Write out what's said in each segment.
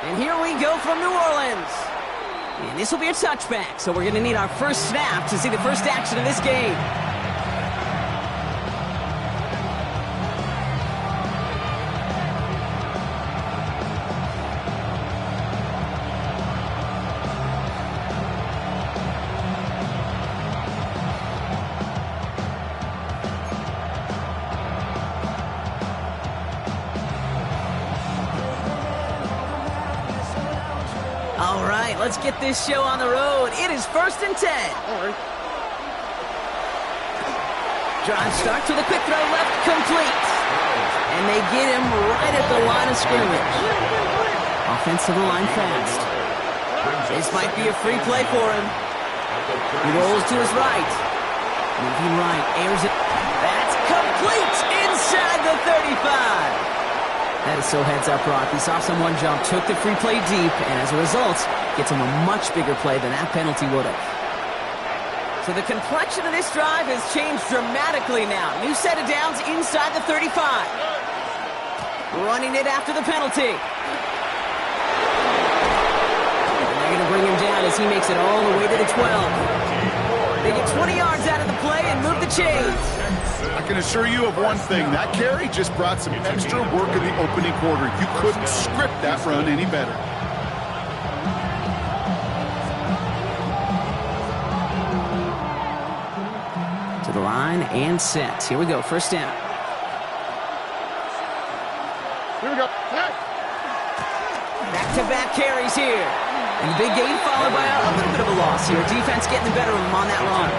And here we go from New Orleans. And this will be a touchback, so we're going to need our first snap to see the first action of this game. All right, let's get this show on the road. It is 1st and 10. Drive starts with a quick throw left, complete. And they get him right at the line of scrimmage. Offense to the line fast. This might be a free play for him. He rolls to his right. Moving right, airs it. That's complete inside the 35. That is so heads up, Brock. He saw someone jump, took the free play deep, and as a result, gets him a much bigger play than that penalty would have. So the complexion of this drive has changed dramatically now. New set of downs inside the 35. Running it after the penalty. And they're going to bring him down as he makes it all the way to the 12. They get 20 yards out of the play and move the chains. I can assure you of one thing. That carry just brought some extra work in the opening quarter. You couldn't script that run any better. To the line and set. Here we go. First down. Here we go. Back-to-back carries here. And the big gain followed by a little bit of a loss here. Defense getting the better of him on that run.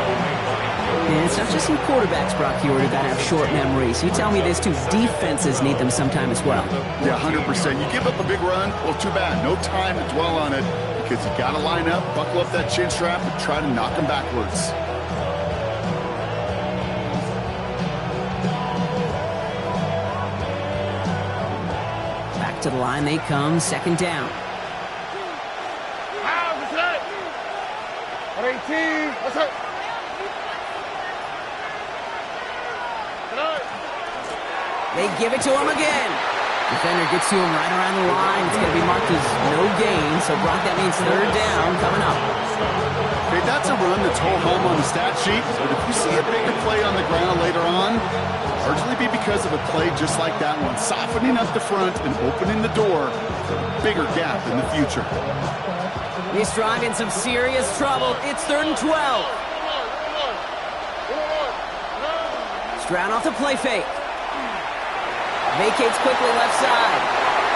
And it's not just some quarterbacks, Brock Huard, that have short memories. You tell me this, too. Defenses need them sometime as well. Yeah, 100%. You give up a big run, well, too bad. No time to dwell on it because you got to line up, buckle up that chin strap, and try to knock them backwards. Back to the line they come. Second down. 18. Let's go. They give it to him again. Defender gets to him right around the line. It's going to be marked as no gain. So, Brock, that means third down coming up. Okay, that's a run that's ho-hum on the stat sheet. But if you see a bigger play on the ground later on, largely be because of a play just like that one. Softening up the front and opening the door for a bigger gap in the future. This drive in some serious trouble. It's 3rd and 12. Stroud off the play fake. Vacates quickly left side.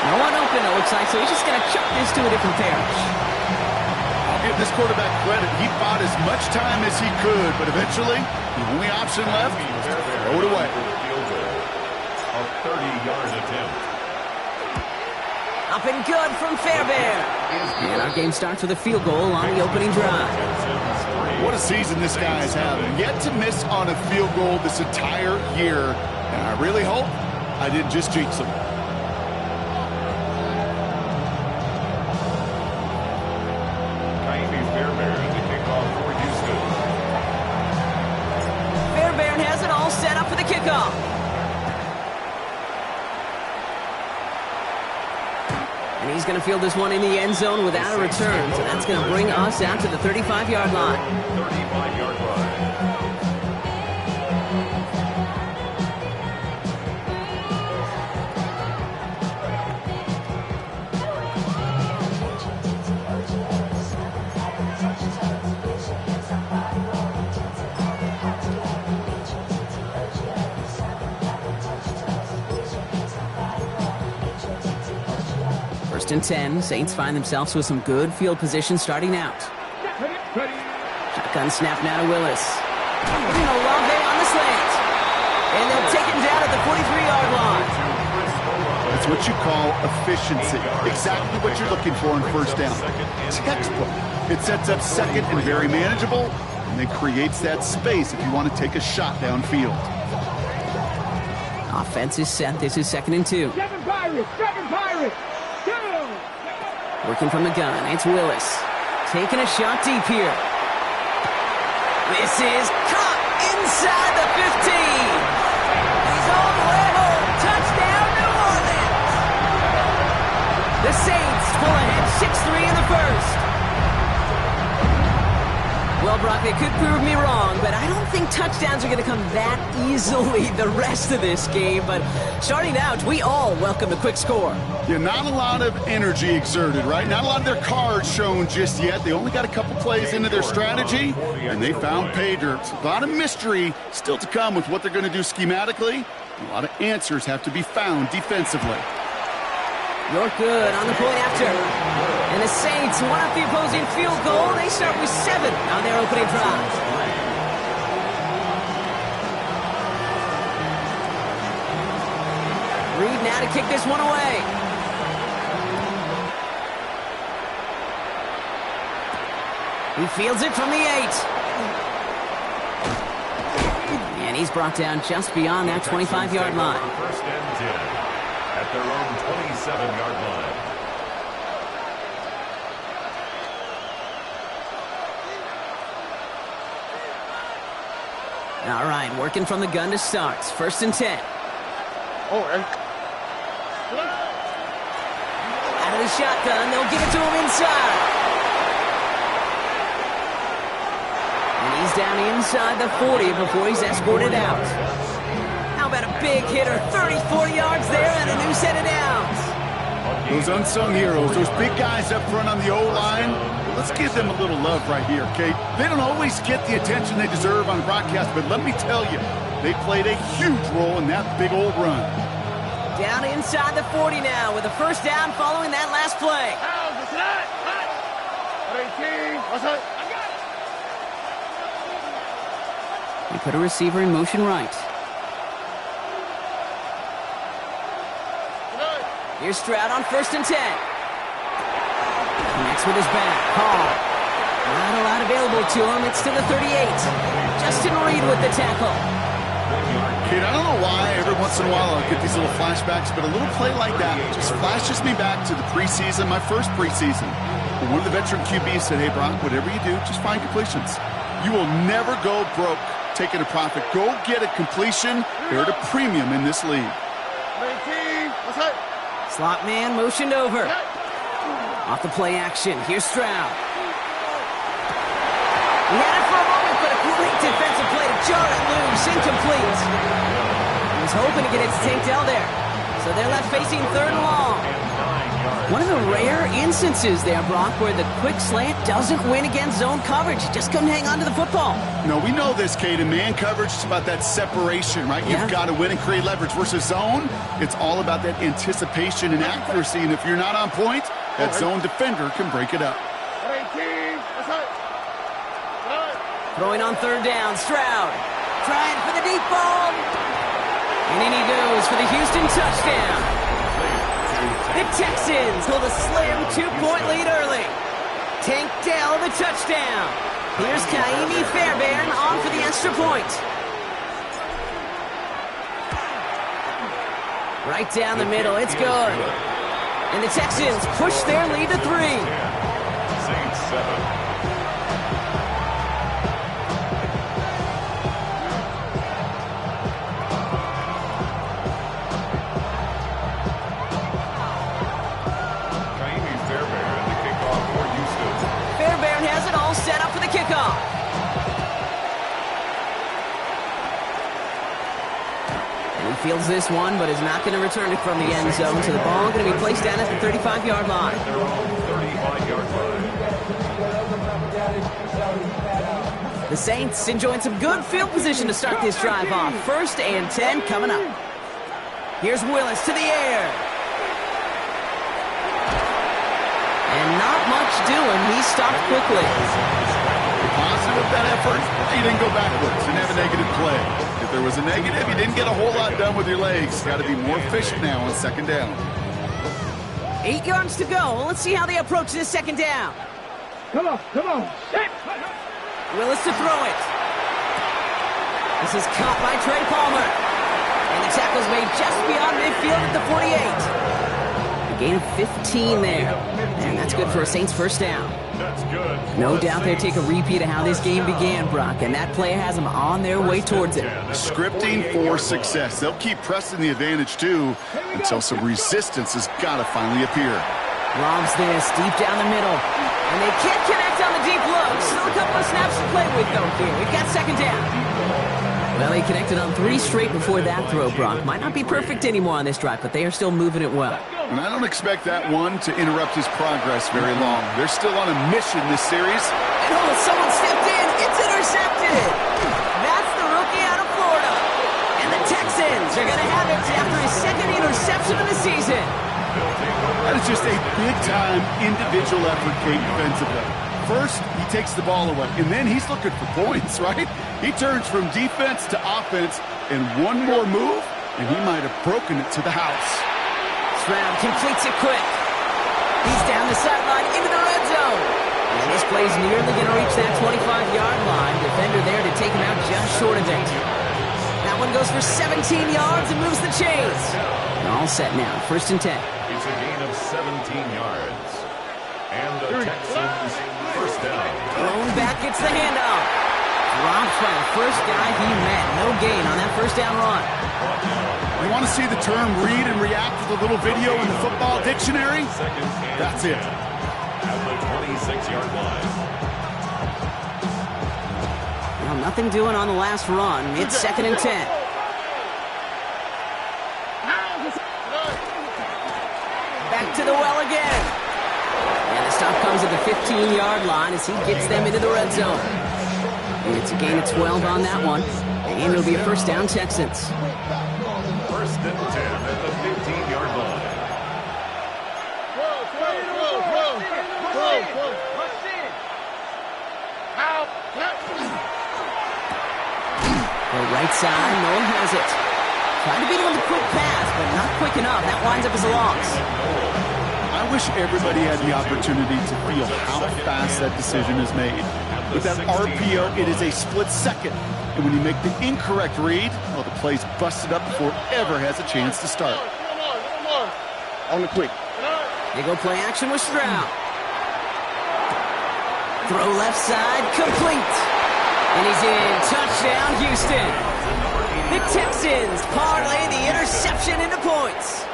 No one open, it looks like, so he's just going to chuck this to a different parish. I'll give this quarterback credit. He bought as much time as he could, but eventually, the only option left was to throw it away. A 30-yard attempt. Up and good from Fairbairn. And our game starts with a field goal on the opening drive. What a season this guy has had. Yet to miss on a field goal this entire year. And I really hope I didn't just jinx him. Fairbairn to kick off for Houston. Fairbairn has it all set up for the kickoff. And he's going to field this one in the end zone without a return. So that's going to bring us out to the 35-yard line. 35-yard line. First and 10. Saints find themselves with some good field position starting out. Shotgun snap now to Willis. Olave on the slant. And they'll take him down at the 43-yard line. That's what you call efficiency. Exactly what you're looking for in first down. Textbook. It sets up second and very manageable, and it creates that space if you want to take a shot downfield. Offense is set. This is 2nd and 2. Seven Pirates. Working from the gun, it's Willis. Taking a shot deep here. This is caught inside the 15. He's all the way home. Touchdown, New Orleans. The Saints pull ahead. Brock, they could prove me wrong, but I don't think touchdowns are going to come that easily the rest of this game. But starting out, we all welcome a quick score. Yeah, not a lot of energy exerted, right? Not a lot of their cards shown just yet. They only got a couple plays into their strategy, and they found pay dirt. A lot of mystery still to come with what they're going to do schematically. A lot of answers have to be found defensively. You're good on the point after. And the Saints won up the opposing field goal. They start with 7 on their opening drive. Reed now to kick this one away. He fields it from the 8. And he's brought down just beyond that 25-yard line. First and 10 at their own 27-yard line. All right, working from the gun to start. First and 10. Out of the shotgun, they'll give it to him inside. And he's down inside the 40 before he's escorted out. How about a big hitter, 30, 40 yards there and a new set of downs. Those unsung heroes, those big guys up front on the O-line, let's give them a little love right here, Kate. They don't always get the attention they deserve on the broadcast, but let me tell you, they played a huge role in that big old run. Down inside the 40 now with a first down following that last play. We put a receiver in motion right. Here's Stroud on first and 10. Connects with his back. Hall. Not a lot available to him. It's to the 38. Justin Reed with the tackle. Kate, I don't know why every once in a while I'll get these little flashbacks, but a little play like that just flashes me back to the preseason, my first preseason. But one of the veteran QBs said, hey, Brock, whatever you do, just find completions. You will never go broke taking a profit. Go get a completion. They're at a premium in this league. Slot man motioned over. Off the play action. Here's Stroud. He had it for a moment, but a great defensive play to jar it loose. Incomplete. He was hoping to get it to Tank Dell there. So they're left facing third and long. One of the rare instances there, Brock, where the quick slant doesn't win against zone coverage. Just couldn't hang on to the football. No, we know this, Kate. In man coverage, it's about that separation, right? Yeah. You've got to win and create leverage versus zone. It's all about that anticipation and accuracy. And if you're not on point, that zone defender can break it up. Throwing on third down, Stroud. Trying for the deep ball. And in he goes for the Houston touchdown. The Texans hold a slim 2-point lead early. Tank Dell the touchdown. Here's Kaimi Fairbairn on for the extra point. Right down the middle, it's good. And the Texans push their lead to 3. Saints 7. Fields this one, but is not going to return it from the end zone. So the ball going to be placed down at the 35-yard line. Their own 35-yard line. The Saints enjoying some good field position to start this drive off. First and 10 coming up. Here's Willis to the air. And not much doing. He stopped quickly. Positive that effort, he didn't go backwards, didn't have a negative play. If there was a negative, you didn't get a whole lot done with your legs. Got to be more efficient now on second down. 8 yards to go. Let's see how they approach this second down. Come on. Willis to throw it. This is caught by Trey Palmer. And the tackle's made just beyond midfield at the 48. A gain of 15 there. And that's good for a Saints first down. That's good. No doubt they'll take a repeat of how this game began, Brock, and that play has them on their way towards it. Scripting for success. They'll keep pressing the advantage, too, until some resistance has got to finally appear. Lobs this deep down the middle. And they can't connect on the deep look. Still a couple of snaps to play with, though, here. We've got second down. Well, he connected on 3 straight before that throw, Brock. Might not be perfect anymore on this drive, but they are still moving it well. And I don't expect that one to interrupt his progress very long. They're still on a mission this series. And oh, someone stepped in. It's intercepted. That's the rookie out of Florida. And the Texans are going to have it after his second interception of the season. That is just a big-time individual effort, Kate, defensively. First, he takes the ball away, and then he's looking for points, right? He turns from defense to offense, and one more move, and he might have broken it to the house. Stroud completes it quick. He's down the sideline into the red zone. And this play's nearly going to reach that 25-yard line. Defender there to take him out just short of it. That one goes for 17 yards and moves the chains. And all set now, 1st and 10. It's a gain of 17 yards. And the Texans first down. Thrown back, gets the handoff. Drops by the first guy he met. No gain on that first down run. You want to see the term read and react to the little video in the football dictionary? That's it. At the 26-yard line. Well, nothing doing on the last run. It's 2nd and 10. Back to the well again. And the stop comes at the 15-yard line as he gets them into the red zone. It's a gain of 12 on that one. And it'll be a first down, Texans. 1st and 10 at the 15-yard line. The right side, Noel has it. Trying to beat him with a quick pass, but not quick enough. That winds up as a loss. I wish everybody had the opportunity to feel how fast that decision is made. With that RPO, it is a split second. And when you make the incorrect read, well, the play's busted up before it ever has a chance to start. On the quick. They go play action with Stroud. Throw left side, complete. And he's in. Touchdown, Houston. The Texans parlay the interception into points.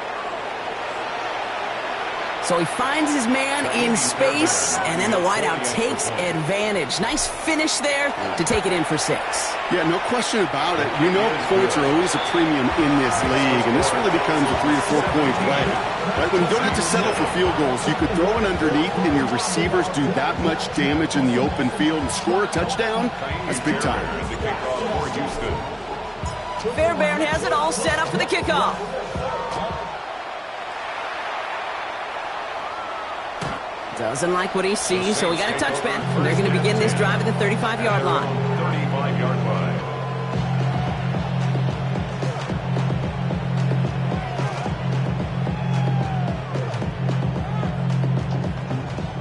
So he finds his man in space, and then the wideout takes advantage. Nice finish there to take it in for 6. Yeah, no question about it. We know points are always a premium in this league, and this really becomes a 3 or 4 point play. Right? When you don't have to settle for field goals, you could throw it underneath, and your receivers do that much damage in the open field and score a touchdown. That's big time. Fairbairn has it all set up for the kickoff. Doesn't like what he sees, so we got a touchback. And they're going to begin this drive at the 35-yard line. 35-yard line.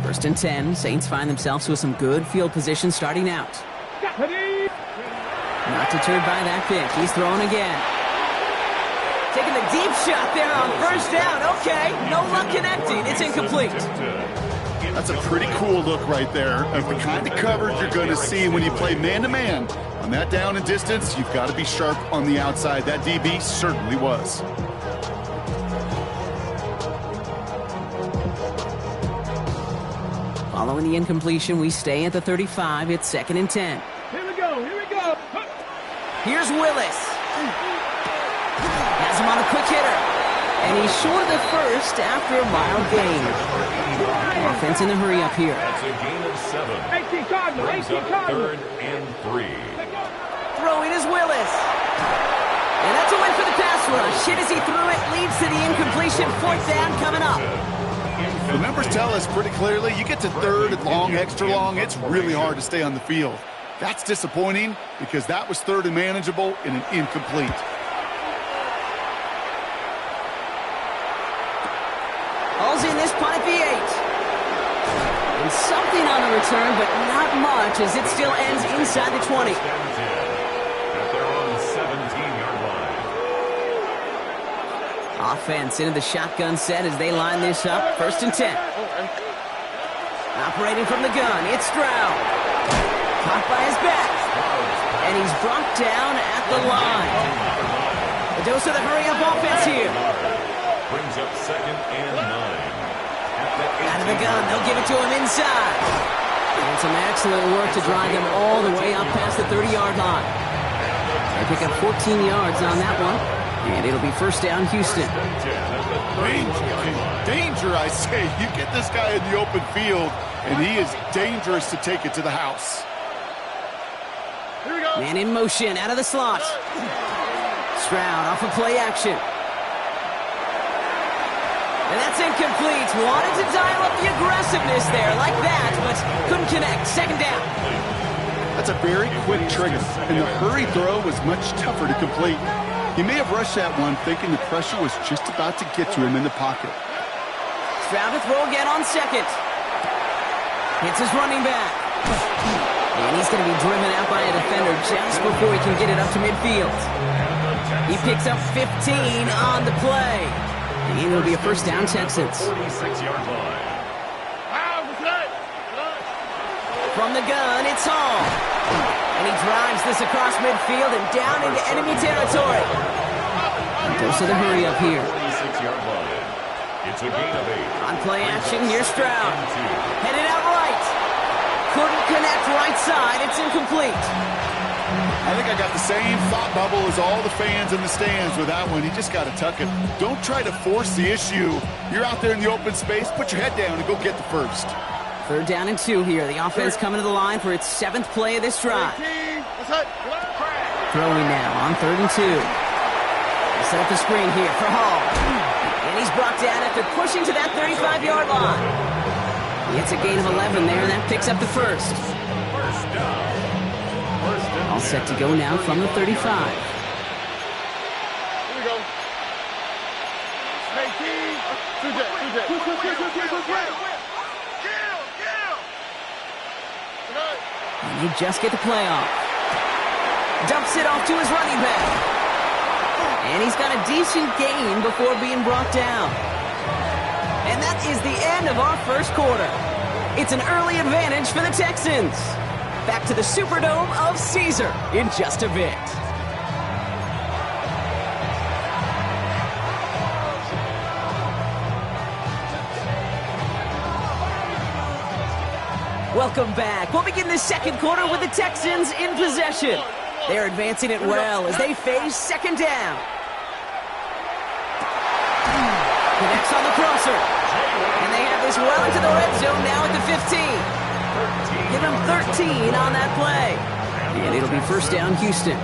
First and 10. Saints find themselves with some good field position starting out. Not deterred by that pick. He's throwing again. Taking the deep shot there on first down. Okay, no luck connecting. It's incomplete. That's a pretty cool look right there of the kind of coverage you're going to see when you play man-to-man. On that down and distance, you've got to be sharp on the outside. That DB certainly was. Following the incompletion, we stay at the 35. It's 2nd and 10. Here we go. Here's Willis. Has him on a quick hitter. And he's short of the first after a mild gain. Offense in the hurry up here. That's a gain of 7. 18 Cardinal. Brings up 3rd and 3. Throwing is Willis. And that's a win for the pass rush. Hit as he threw it, leads to the incompletion. 4th down coming up. The numbers tell us pretty clearly, you get to 3rd and long, extra long, it's really hard to stay on the field. That's disappointing because that was 3rd and manageable and an incomplete. All's in this punt at the 8. And something on the return, but not much as it still ends inside the 20. At their own 17-yard line. Offense into the shotgun set as they line this up. 1st and 10. Operating from the gun, it's Stroud. Caught by his back. And he's brought down at the line. A dose of the hurry-up offense here. Brings up 2nd and 9. At Out of the gun, they'll give it to him inside. And some excellent work to drive them all the way up past the 30-yard line. They pick up 14 yards on that one, and it'll be first down, Houston. Danger, I say. You get this guy in the open field, and he is dangerous to take it to the house. Here we go. Man in motion, out of the slot. Stroud off of play action. And that's incomplete. Wanted to dial up the aggressiveness there like that, but couldn't connect. Second down. That's a very quick trigger, and the hurry throw was much tougher to complete. He may have rushed that one thinking the pressure was just about to get to him in the pocket. Stroud to throw again on second. Hits his running back. And he's going to be driven out by a defender just before he can get it up to midfield. He picks up 15 on the play. And it'll be a first down, Texans. 46-yard line. From the gun, it's Hall. And he drives this across midfield and down into enemy territory. Goes to the hurry up here. 46-yard line. It's a gain of 8. On play action, here's Stroud. Headed out right. Couldn't connect right side. It's incomplete. I think I got the same thought bubble as all the fans in the stands with that one. He just got to tuck it. Don't try to force the issue. You're out there in the open space. Put your head down and go get the first. Third down and 2 here. The offense coming to the line for its 7th play of this drive. Throwing now on 3rd and 2. They set up the screen here for Hall. And he's brought down after pushing to that 35-yard line. It's a gain of 11 there, and that picks up the first. All set to go now from the 35. Here we go. Hey, team. And they just get the play off. Dumps it off to his running back. And he's got a decent gain before being brought down. And that is the end of our first quarter. It's an early advantage for the Texans. Back to the Superdome of Caesar in just a bit. Welcome back. We'll begin the second quarter with the Texans in possession. They're advancing it well as they face second down. Connects on the crosser. And they have this well into the red zone now at the 15. Give them 13 on that play. And it'll be first down, Houston.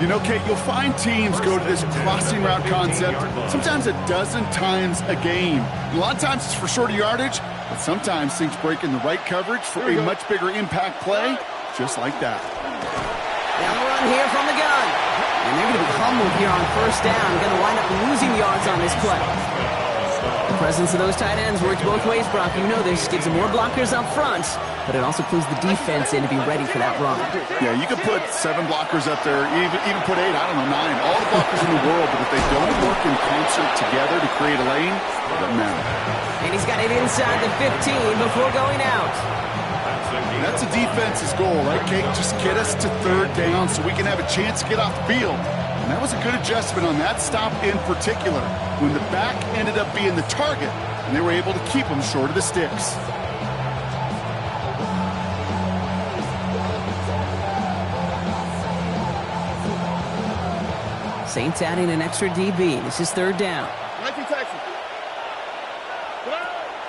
You know, Kate, you'll find teams go to this crossing route concept sometimes a dozen times a game. A lot of times it's for shorter yardage, but sometimes things break in the right coverage for a much bigger impact play, just like that. Now the run here from the gun. And they're going to be humbled here on first down. Going to wind up losing yards on this play. The presence of those tight ends works both ways, Brock. You know this. Gives them more blockers up front, but it also pulls the defense in to be ready for that run. Yeah, you could put 7 blockers up there, even put 8, I don't know, 9. All the blockers in the world, but if they don't work in concert together to create a lane, it doesn't matter. And he's got it inside the 15 before going out. That's a defense's goal, right, Kate? Just get us to third down so we can have a chance to get off the field. And that was a good adjustment on that stop in particular, when the back ended up being the target, and they were able to keep him short of the sticks. Saints adding an extra DB. This is third down. 19 Texans.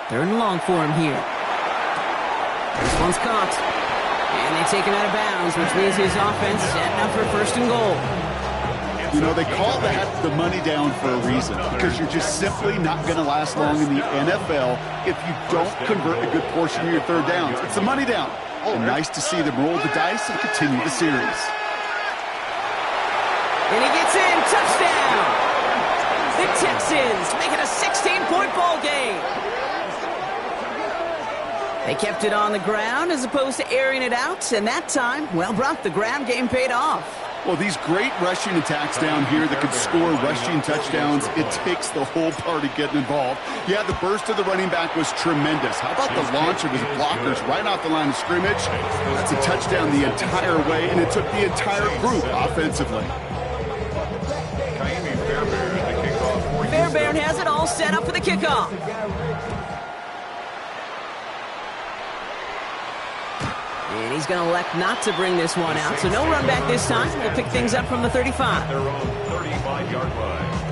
Third and long for him here. This one's caught. And they take him out of bounds, which means his offense setting up for first and goal. You know, they call that the money down for a reason, because you're just simply not going to last long in the NFL if you don't convert a good portion of your third downs. It's the money down. And nice to see them roll the dice and continue the series. And he gets in. Touchdown! The Texans make it a 16-point ball game. They kept it on the ground as opposed to airing it out, and that time, well, Brock, the ground game paid off. Well, these great rushing attacks down here that could score rushing touchdowns, it takes the whole party getting involved. Yeah, the burst of the running back was tremendous. How about the launch of his blockers right off the line of scrimmage? That's a touchdown the entire way, and it took the entire group offensively. Fairbairn has it all set up for the kickoff. And he's going to elect not to bring this one out, so no run back this time. We'll pick things up from the 35. Their own 35-yard line.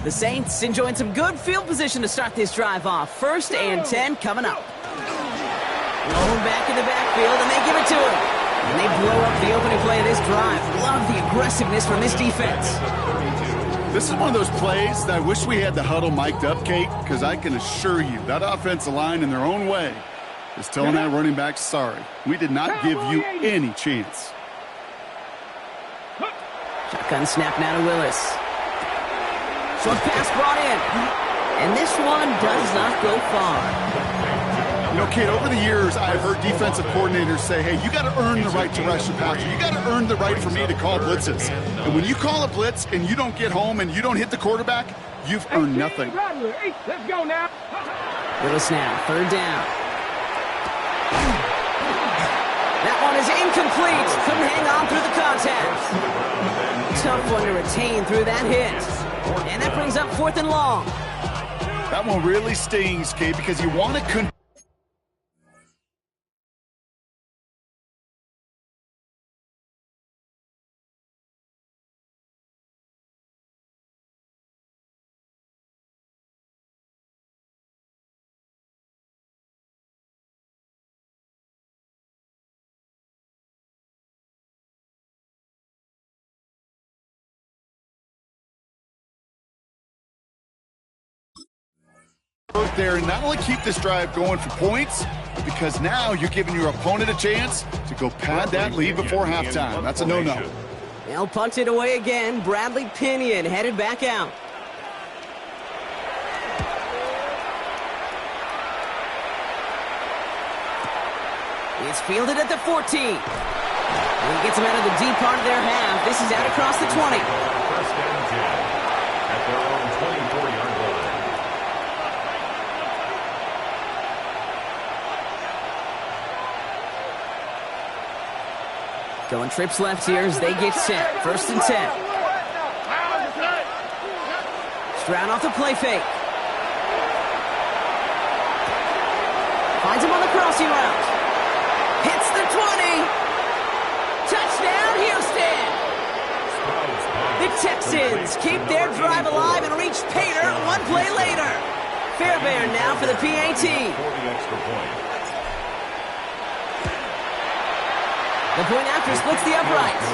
The Saints enjoying some good field position to start this drive off. 1st and 10 coming up. Rolling back in the backfield, and they give it to him. And they blow up the opening play of this drive. Love the aggressiveness from this defense. This is one of those plays that I wish we had the huddle mic'd up, Kate, because I can assure you that offensive line in their own way is telling that running back, sorry, we did not give you any chance. Shotgun snap now to Willis. Short pass brought in. And this one does not go far. You know, Kate, over the years, I've heard defensive coordinators say, hey, you got to earn the right to rush the passer. You got to earn the right for me to call blitzes. And when you call a blitz and you don't get home and you don't hit the quarterback, you've earned nothing. Let's go now. Willis now, 3rd down. That one is incomplete. Couldn't hang on through the contact. Tough one to retain through that hit. And that brings up 4th and long. That one really stings, Kate, because you want to there and not only keep this drive going for points, but because now you're giving your opponent a chance to go pad that lead before halftime. That's a no-no. They'll punt it away again. Bradley Pinion headed back out. It's fielded at the 14. And he gets him out of the deep part of their half. This is out across the 20. 1st and 10 at their own 24-yard line. Going trips left here as they get set. 1st and 10. Stroud off the play fake. Finds him on the crossing route. Hits the 20. Touchdown, Houston. The Texans keep their drive alive and reach Pater one play later. Fairbairn now for the PAT. For the extra point. The point after splits the uprights.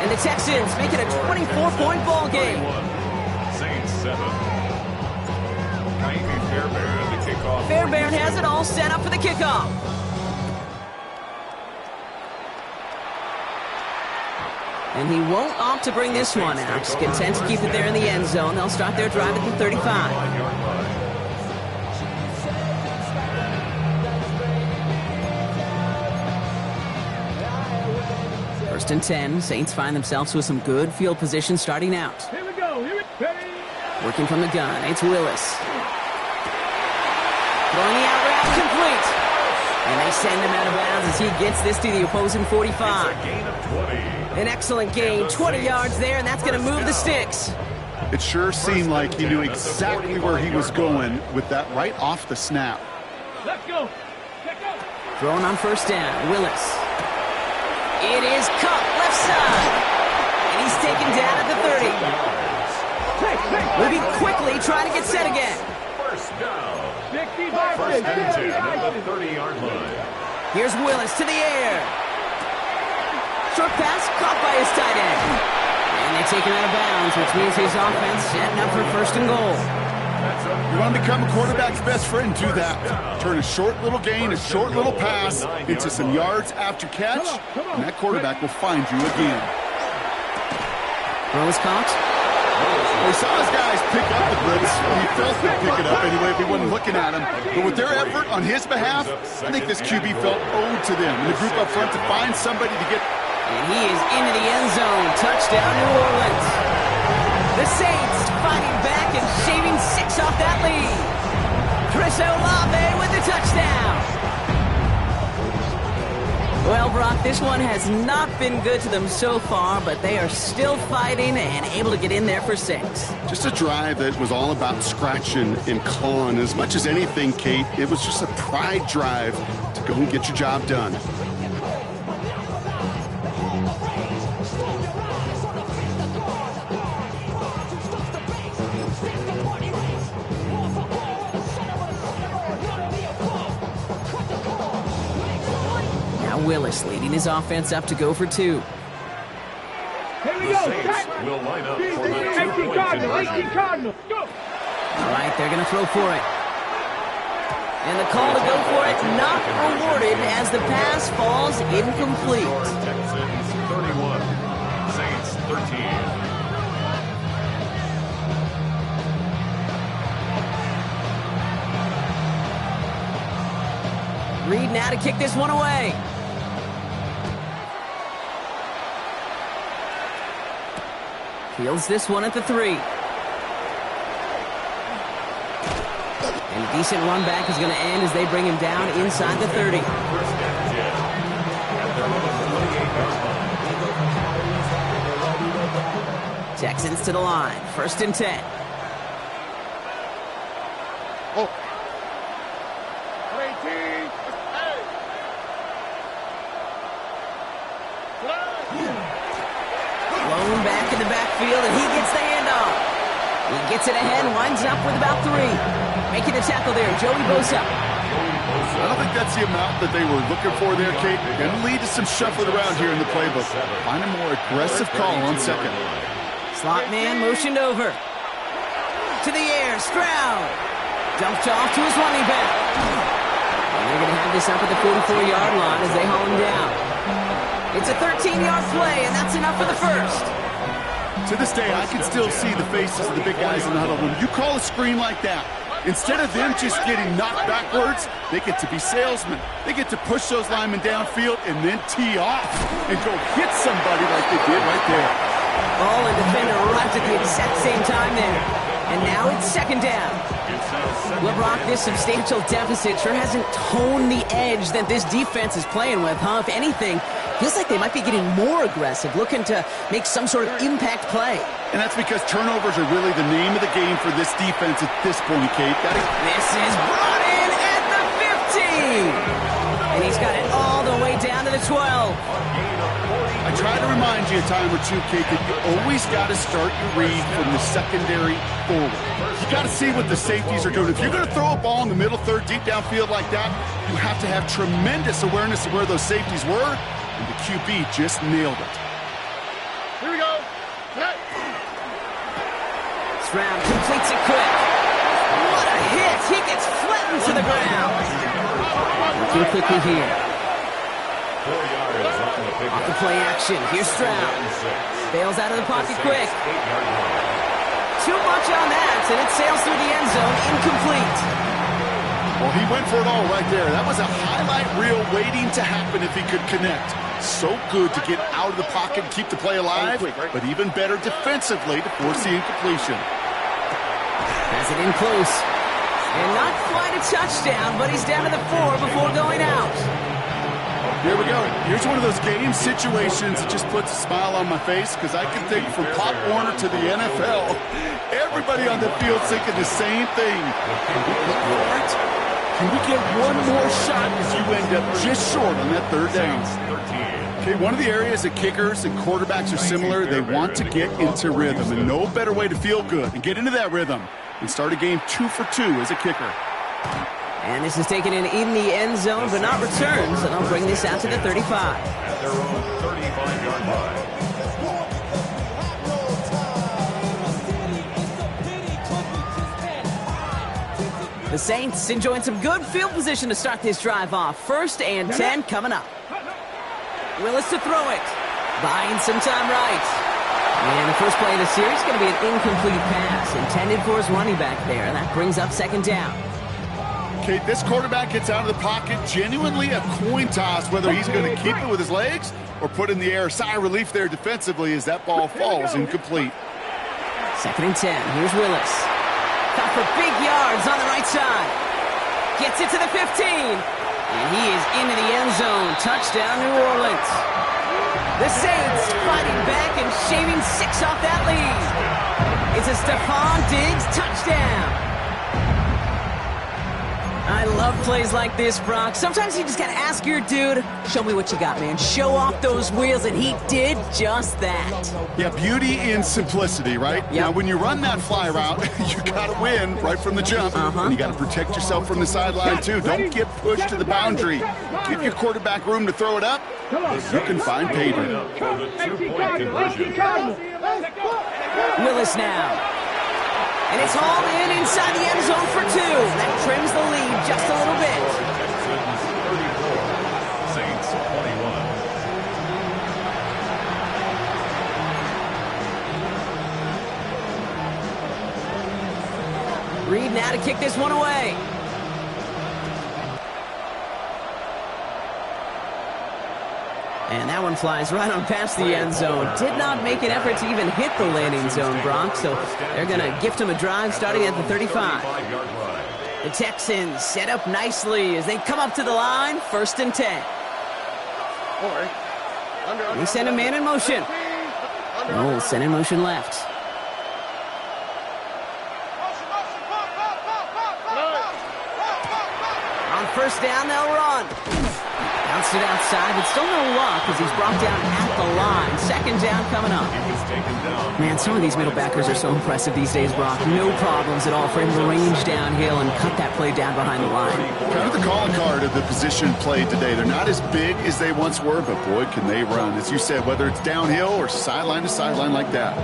And the Texans make it a 24-point ball game. Saints 7. Ka'imi Fairbairn at the kickoff. Fairbairn has it all set up for the kickoff. And he won't opt to bring this one out. Content to keep it there in the end zone. They'll start their drive at the 35. 1st and 10. Saints find themselves with some good field position starting out. Here we go. Working from the gun, it's Willis. Throwing the out route complete. And they send him out of bounds as he gets this to the opposing 45. It's a gain of 20. An excellent gain, 20 yards there, and that's going to move the sticks. It sure seemed like he knew exactly where he was going with that right off the snap. Let's go. Throwing on 1st down, Willis. It is Cup, left side. And he's taken down at the 30. Moving quickly, trying to get set again. 1st down. 1st and 10 at the 30-yard line. Here's Willis to the air. Short pass caught by his tight end. And they take him out of bounds, which means his offense setting up for 1st and goal. You want to become a quarterback's best friend, do that. Turn a short little gain, a short little pass into some yards after catch, and that quarterback will find you again. Throw is caught. We saw his guys pick up the blitz. He felt they'd pick it up anyway if he wasn't looking at him. But with their effort on his behalf, I think this QB felt owed to them and the group up front to find somebody to get. And he is into the end zone. Touchdown, New Orleans. The Saints fighting back and shaving 6 off that lead. Chris Olave with the touchdown. Well, Brock, this one has not been good to them so far, but they are still fighting and able to get in there for 6. Just a drive that was all about scratching and clawing. As much as anything, Kate, it was just a pride drive to go and get your job done. Willis leading his offense up to go for 2. Here we The go. Saints will line up for the 18 2-point Cardinals. 18 conversion. Cardinals. Go. All right, they're going to throw for it. And the call to go for it not rewarded as the pass falls incomplete. Texans 31, Saints 13. Reed now to kick this one away. Fields this one at the 3. And a decent run back is going to end as they bring him down inside the 30. First and 10. At their own 28-yard line. Texans to the line. 1st and 10. Oh, 18. Blown back in the backfield, and he gets the handoff. He gets it ahead, winds up with about 3. Making the tackle there, Joey Bosa. I don't think that's the amount that they were looking for there, Kate. Going to lead to some shuffling around here in the playbook. Find a more aggressive call on 2nd. Slot man motioned over. To the air, Stroud. Dumped off to his running back. And they're going to have this up at the 44-yard line as they haul him down. It's a 13-yard play, and that's enough for the 1st. To this day, I can still see the faces of the big guys in the huddle. When you call a screen like that, instead of them just getting knocked backwards, they get to be salesmen. They get to push those linemen downfield and then tee off and go hit somebody like they did right there. Ball and defender arrived at the exact same time there. And now it's 2nd down. Well, Brock, this substantial deficit sure hasn't toned the edge that this defense is playing with, huh? If anything, feels like they might be getting more aggressive, looking to make some sort of impact play. And that's because turnovers are really the name of the game for this defense at this point, Kate. This is brought in at the 15. And he's got it all the way down to the 12. I try to remind you a time or two, Kate, that you always got to start your read from the secondary forward. You got to see what the safeties are doing. If you're going to throw a ball in the middle third, deep downfield like that, you have to have tremendous awareness of where those safeties were, and the QB just nailed it. Here we go. Stroud completes it quick. What a hit! He gets flattened to the ground. Looking quickly here. 4 yards on the pick. Off the play action. Here's Stroud. Bails out of the pocket quick. 8-yard line. Too much on that, and it sails through the end zone, incomplete. Well, he went for it all right there. That was a highlight reel waiting to happen if he could connect. So good to get out of the pocket and keep the play alive, but even better defensively to force the incompletion. Has it in close. And not quite a touchdown, but he's down to the 4 before going out. Here we go. Here's one of those game situations that just puts a smile on my face because I can think from Pop Warner to the NFL, everybody on the field thinking the same thing. Can we get one more shot as you end up just short on that 3rd down? Okay, one of the areas that kickers and quarterbacks are similar, they want to get into rhythm, and no better way to feel good and get into that rhythm and start a game 2 for 2 as a kicker. And this is taken in the end zone, but not returned, so they'll bring this out to the 35. At their own 35-yard line. The Saints enjoying some good field position to start this drive off. 1st and 10 coming up. Willis to throw it. Buying some time right. And the first play of the series is going to be an incomplete pass intended for his running back there, and that brings up 2nd down. Okay, this quarterback gets out of the pocket, genuinely a coin toss, whether he's going to keep it with his legs or put in the air. Sigh of relief there defensively as that ball falls incomplete. 2nd and 10. Here's Willis. Got for big yards on the right side. Gets it to the 15. And he is into the end zone. Touchdown, New Orleans. The Saints fighting back and shaving 6 off that lead. It's a Stephon Diggs touchdown. I love plays like this, Brock. Sometimes you just got to ask your dude, show me what you got, man. Show off those wheels, and he did just that. Yeah, beauty in simplicity, right? Yep. Now, when you run that fly route, you got to win right from the jump. And you got to protect yourself from the sideline, too. Don't get pushed to the boundary. Give your quarterback room to throw it up. You can find pay dirt. For the 2-point conversion. Willis now. And it's all in inside the end zone for 2. That trims the lead just a little bit. Texans 34, Saints 21. Reed now to kick this one away. And that one flies right on past the end zone. Did not make an effort to even hit the landing zone, Bronx. So they're going to gift him a drive starting at the 35. The Texans set up nicely as they come up to the line. 1st and 10. They send a man in motion. Oh, send in motion left. On 1st down, they'll run. Bounced it outside, but still no luck as he's brought down at the line. 2nd down coming up. Man, some of these middle backers are so impressive these days, Brock. No problems at all for him to range downhill and cut that play down behind the line. Kind of the calling card of the position played today. They're not as big as they once were, but boy, can they run. As you said, whether it's downhill or sideline to sideline like that.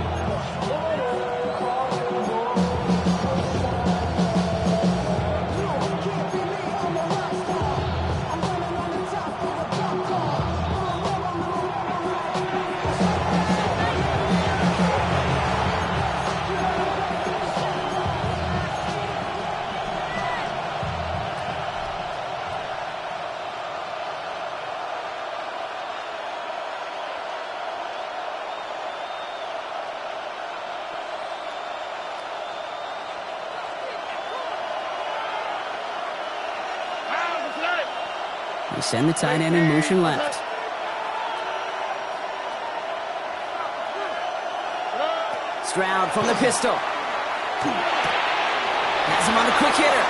They send the tight end in motion left. Stroud from the pistol. Has him on the quick hitter.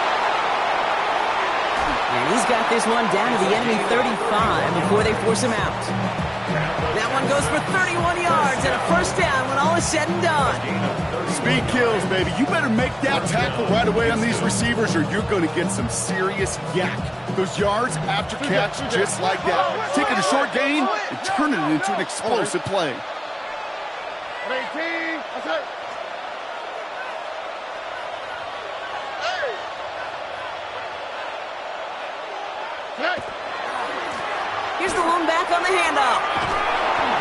And he's got this one down to the enemy 35 before they force him out. That one goes for 31 yards and a 1st down when all is said and done. Speed kills, baby. You better make that tackle right away on these receivers or you're going to get some serious yak. Those yards after catch just like that. Taking a short gain and turning it into an explosive play. 18, that's it. Here's the one back on the handoff.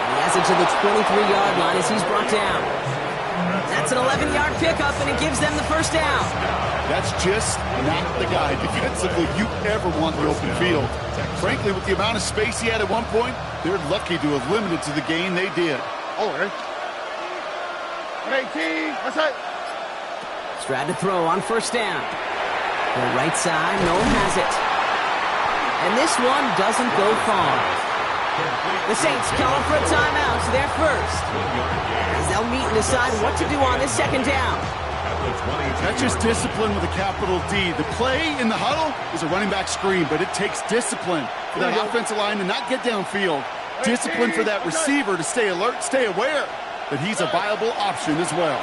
He has it to the 23-yard line as he's brought down. That's an 11-yard pickup, and it gives them the 1st down. That's just not the guy defensively you ever want in the open field. Frankly, with the amount of space he had at one point, they're lucky to have limited to the gain they did. 18, that's it. Stroud to throw on 1st down. The right side, Noel has it. And this one doesn't go far. The Saints calling for a timeout, so they're first. As they'll meet and decide what to do on this 2nd down. That's just discipline with a capital D. The play in the huddle is a running back screen, but it takes discipline for that offensive line to not get downfield. Discipline for that receiver to stay alert, stay aware that he's a viable option as well.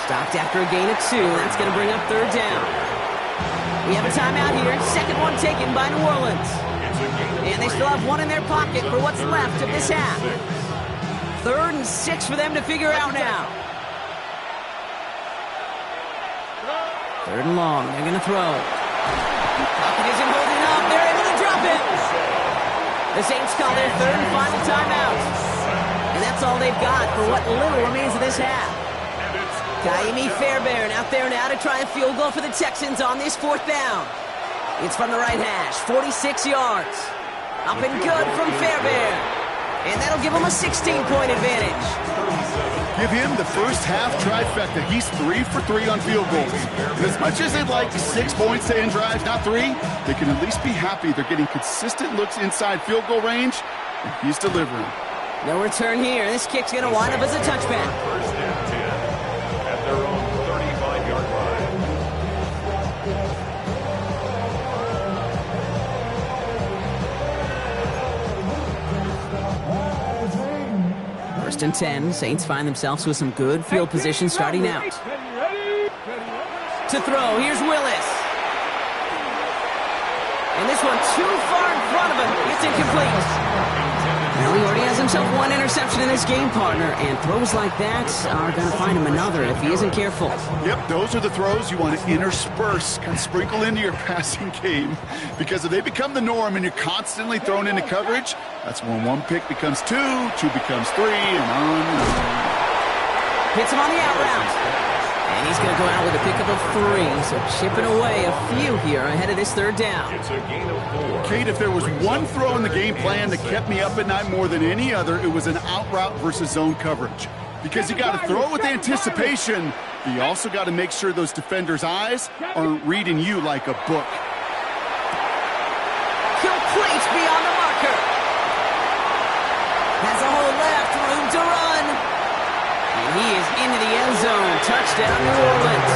Stopped after a gain of 2. That's going to bring up 3rd down. We have a timeout here. 2nd one taken by New Orleans. And they still have one in their pocket for what's left of this half. 3rd and 6 for them to figure out now. 3rd and long. They're going to throw. Pocket isn't holding up. They're able to drop it. The Saints call their 3rd and final timeout. And that's all they've got for what little remains of this half. Kaimi Fairbairn out there now to try a field goal for the Texans on this 4th down. It's from the right hash, 46 yards. Up and good from Fairbairn. And that'll give them a 16-point advantage. Give him the first half trifecta. He's 3 for 3 on field goals. And as much as they'd like 6 points to end drives, not 3, they can at least be happy they're getting consistent looks inside field goal range, and he's delivering. No return here. This kick's going to wind up as a touchback. First and 10 at their own 35-yard line. First and 10. Saints find themselves with some good field position starting out. To throw, here's Willis. And this one too far in front of him. It's incomplete. Well, he already has himself 1 interception in this game, partner, and throws like that are going to find him another if he isn't careful. Yep, those are the throws you want to intersperse, kind of sprinkle into your passing game, because if they become the norm and you're constantly thrown into coverage, that's when 1 pick becomes 2, 2 becomes 3, and on and on. Hits him on the out route. And he's going to go out with a pick of 3, so chipping away a few here ahead of this 3rd down. It's a gain of 4. Kate, if there was one throw in the game plan that kept me up at night more than any other, it was an out route versus zone coverage. Because you got to throw it with anticipation, but you also got to make sure those defenders' eyes aren't reading you like a book. Complete beyond the marker. Has a hole left, room to run. And he is into the end zone. Touchdown, New Orleans.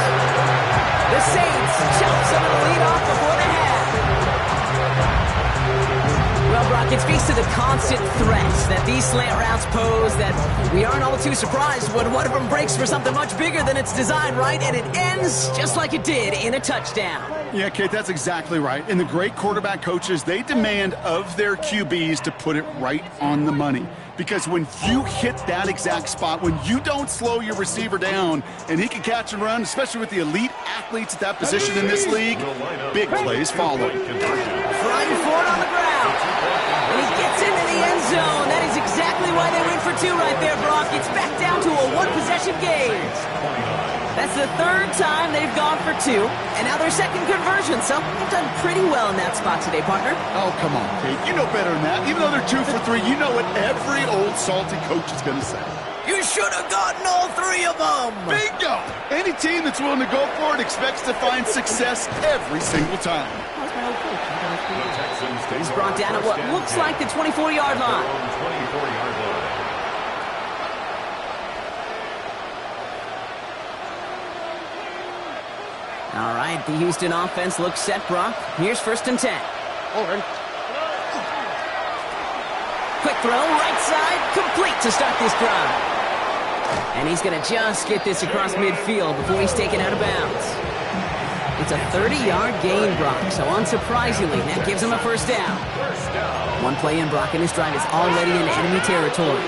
The Saints chop some of the lead off before the half. Well, Brock, it speaks to the constant threats that these slant routes pose that we aren't all too surprised when one of them breaks for something much bigger than its design, right? And it ends just like it did in a touchdown. Yeah, Kate, that's exactly right. And the great quarterback coaches, they demand of their QBs to put it right on the money. Because when you hit that exact spot, when you don't slow your receiver down and he can catch and run, especially with the elite athletes at that position in this league, big plays follow. Flying forward on the ground. And he gets into the end zone. That is exactly why they went for 2 right there, Brock. It's back down to a 1-possession game. That's the 3rd time they've gone for 2, and now their 2nd conversion, so they've done pretty well in that spot today, partner. Oh, come on, Kate. You know better than that. Even though they're 2 for 3, you know what every old salty coach is going to say. You should have gotten all 3 of them. Bingo! Any team that's willing to go for it expects to find success every single time. He's brought down at what looks like the 24-yard line. 24-yard line. All right, the Houston offense looks set, Brock. Here's 1st and 10. Over. Quick throw, right side, complete to start this drive. And he's going to just get this across midfield before he's taken out of bounds. It's a 30-yard gain, Brock, so unsurprisingly, that gives him a 1st down. 1 play in, Brock, and his drive is already in enemy territory.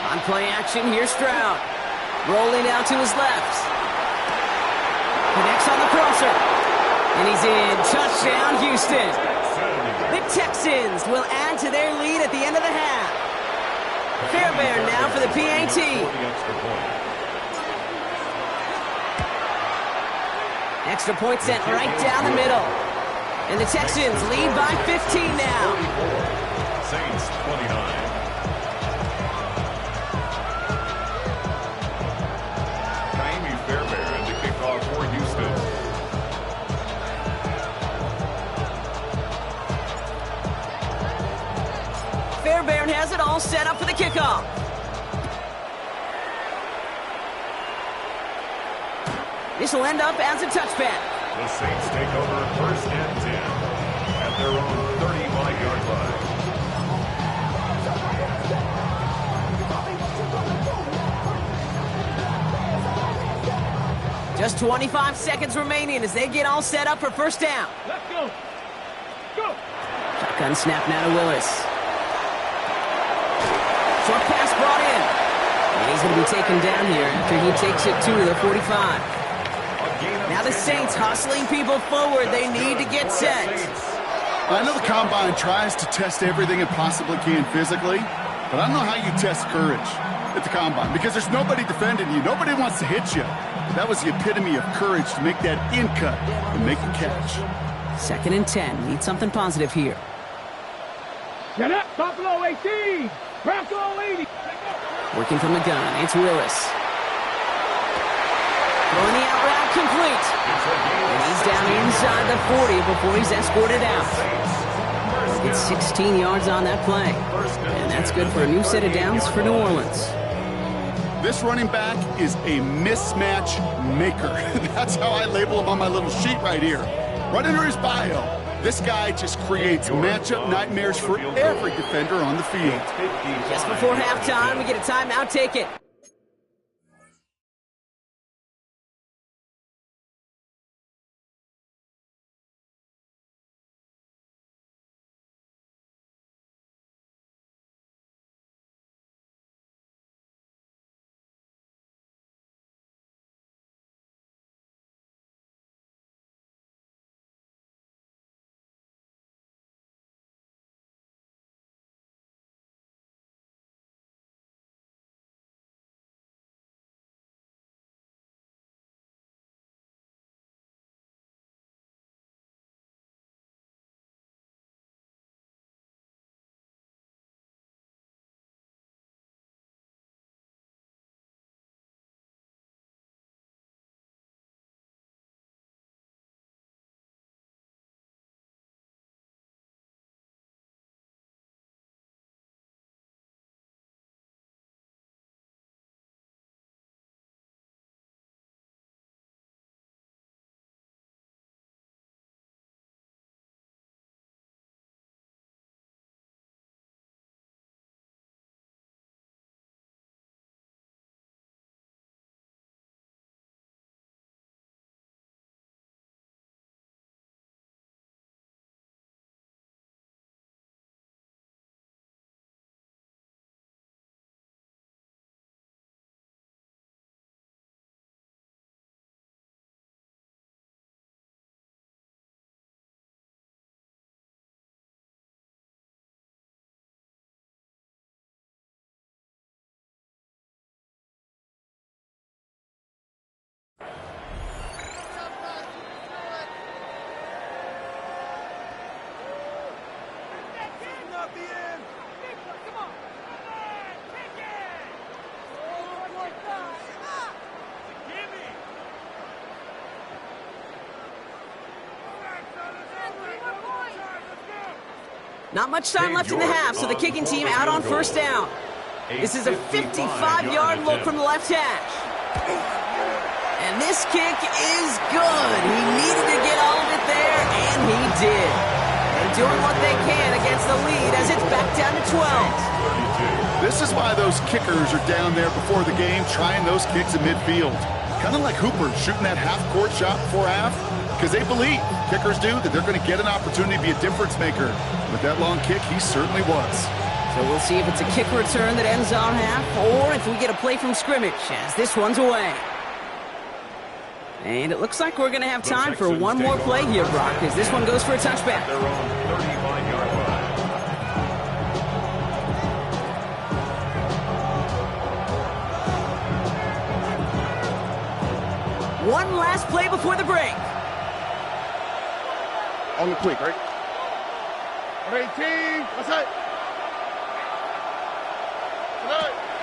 On play action, here's Stroud. Rolling out to his left. Connects on the crosser. And he's in. Touchdown, Houston. The Texans will add to their lead at the end of the half. Fairbairn now for the PAT. Extra point sent right down the middle. And the Texans lead by 15 now. Saints 29. Fairbairn to kick off for Houston. Fairbairn has it all set up for the kickoff. This will end up as a touchback. The Saints take over 1st and 10 at their own 35-yard line. Just 25 seconds remaining as they get all set up for 1st down. Let's go. Go. Shotgun snap now to Willis. Short pass brought in. And he's going to be taken down here after he takes it to the 45. Now the Saints hustling people forward. They need to get set. I know the Combine tries to test everything it possibly can physically, but I don't know how you test courage at the Combine because there's nobody defending you. Nobody wants to hit you. That was the epitome of courage to make that in cut and make the catch. 2nd and 10. Need something positive here. Get up. Top below 18. Craft below 80. Working from the gun, it's Willis. Throwing the out route complete. And he's down inside the 40 before he's escorted out. He gets 16 yards on that play. And that's good for a new set of downs for New Orleans. This running back is a mismatch maker. That's how I label him on my little sheet right here. Right under his bio. This guy just creates matchup nightmares for every defender on the field. Just before halftime, we get a timeout. Take it. Not much time left in the half, so the kicking team out on first down. This is a 55-yard look from the left hash. And this kick is good. He needed to get all of it there, and he did. They're doing what they can against the lead as it's back down to 12. This is why those kickers are down there before the game trying those kicks in midfield. Kind of like Hooper shooting that half-court shot before half, because they believe, kickers do, that they're going to get an opportunity to be a difference maker. With that long kick, he certainly was. So we'll see if it's a kick return that ends our half, or if we get a play from scrimmage, as this one's away. And it looks like we're going to have time for one more play here, Brock, as this one goes for a touchback. Their own 35-yard line. One last play before the break. On the quick, right? 18, that's it.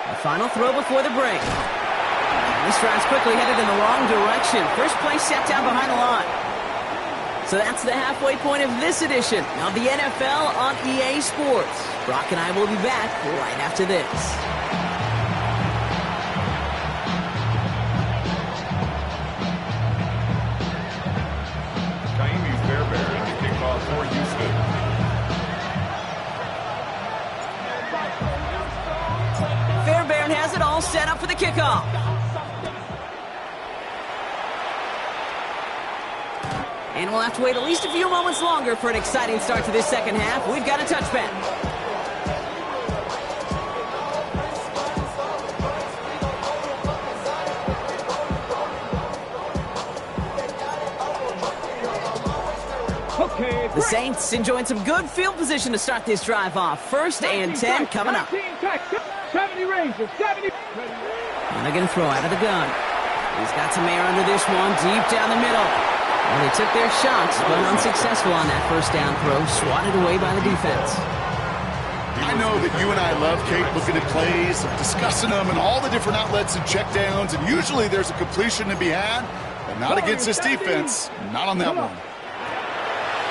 The final throw before the break. And this drive's quickly headed in the wrong direction. First play set down behind the line. So that's the halfway point of this edition of the NFL on EA Sports. Brock and I will be back right after this. For Houston. Fairbairn has it all set up for the kickoff. And we'll have to wait at least a few moments longer for an exciting start to this second half. We've got a touchback. The Saints enjoying some good field position to start this drive off. First and 10 coming up. 70 Rangers, 70. And they're going to throw out of the gun. He's got some air under this one, deep down the middle. Well, they took their shots, but unsuccessful on that first down throw, swatted away by the defense. I know that you and I love, Kate, looking at plays, discussing them, and all the different outlets and checkdowns, and usually there's a completion to be had, but not against this defense. Not on that one.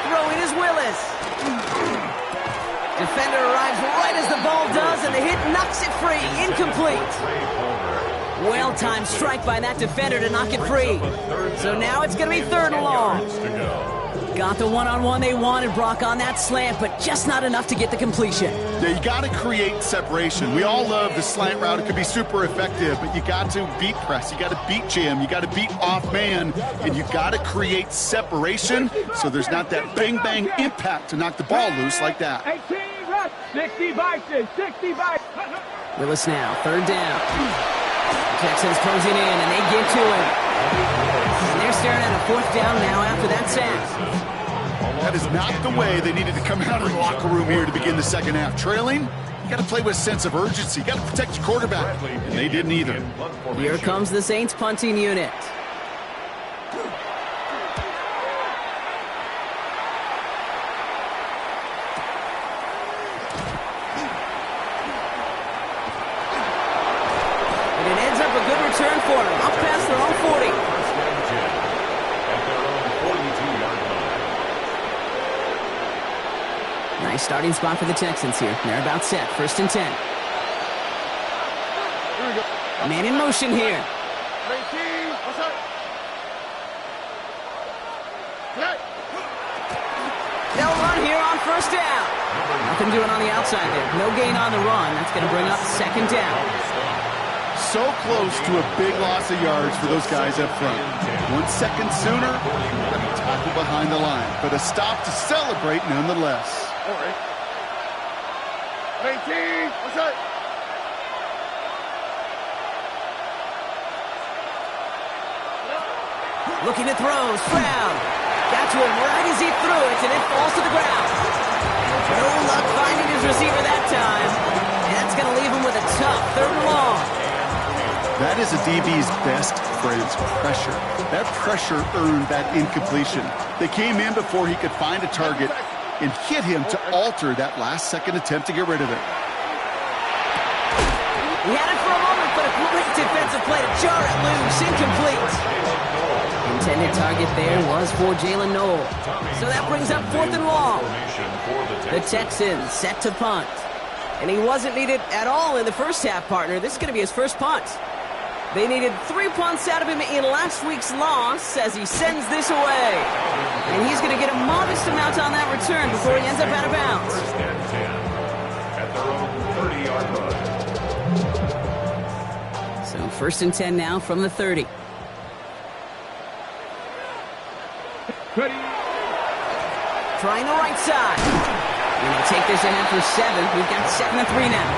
Throwing is Willis. Defender arrives right as the ball does, and the hit knocks it free. Incomplete. Well-timed strike by that defender to knock it free. So now it's going to be 3rd and long. Got the one-on-one they wanted, Brock, on that slant, but just not enough to get the completion. Yeah, you got to create separation. We all love the slant route. It could be super effective, but you got to beat press. You got to beat jam. You got to beat off man, and you got to create separation so there's not that bang-bang impact to knock the ball loose like that. 18, 60 vices, 60 vices. Willis now, 3rd down. Texans closing in, and they get to him. And they're staring at a 4th down now after that sack. That is not the way they needed to come out of the locker room here to begin the second half. Trailing, you got to play with a sense of urgency. You got to protect your quarterback, and they didn't either. Here comes the Saints punting unit. And it ends up a good return for them. Up past their own 40. Nice starting spot for the Texans here. They're about set. 1st and 10. Man in motion here. They'll run here on 1st down. Nothing doing on the outside there. No gain on the run. That's going to bring up 2nd down. So close to a big loss of yards for those guys up front. 1 second sooner, tackle behind the line. But a stop to celebrate nonetheless. 18, Looking to throw. Stroud. Got to him right as he threw it, and it falls to the ground. No luck finding his receiver that time. And that's going to leave him with a tough 3rd and long. That is a DB's best phrase, pressure. That pressure earned that incompletion. They came in before he could find a target and hit him to alter that last-second attempt to get rid of it. He had it for a moment, but a great defensive play to jar it loose. Incomplete. Intended target there was for Jalen Noel. So that brings up 4th and long. The Texans set to punt. And he wasn't needed at all in the first half, partner. This is going to be his first punt. They needed 3 punts out of him in last week's loss as he sends this away. And he's going to get a modest amount on that return before he ends up out of bounds. 1st and 10 at their own 30-yard line. So 1st and 10 now from the 30. Trying the right side. We're going to take this ahead for 7. We've got 7-3 now.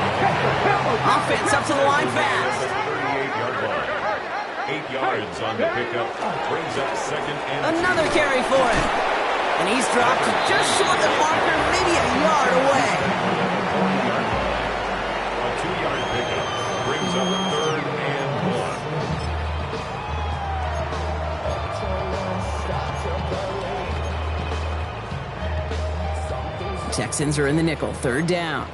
Offense up to the line fast. 38-yard line. 8 yards on the pickup. Brings up 2nd and 2. Another carry for him. And he's dropped just short of the marker, maybe a yard away. A 2-yard pickup. Brings up 3rd and 1. Texans are in the nickel. 3rd down.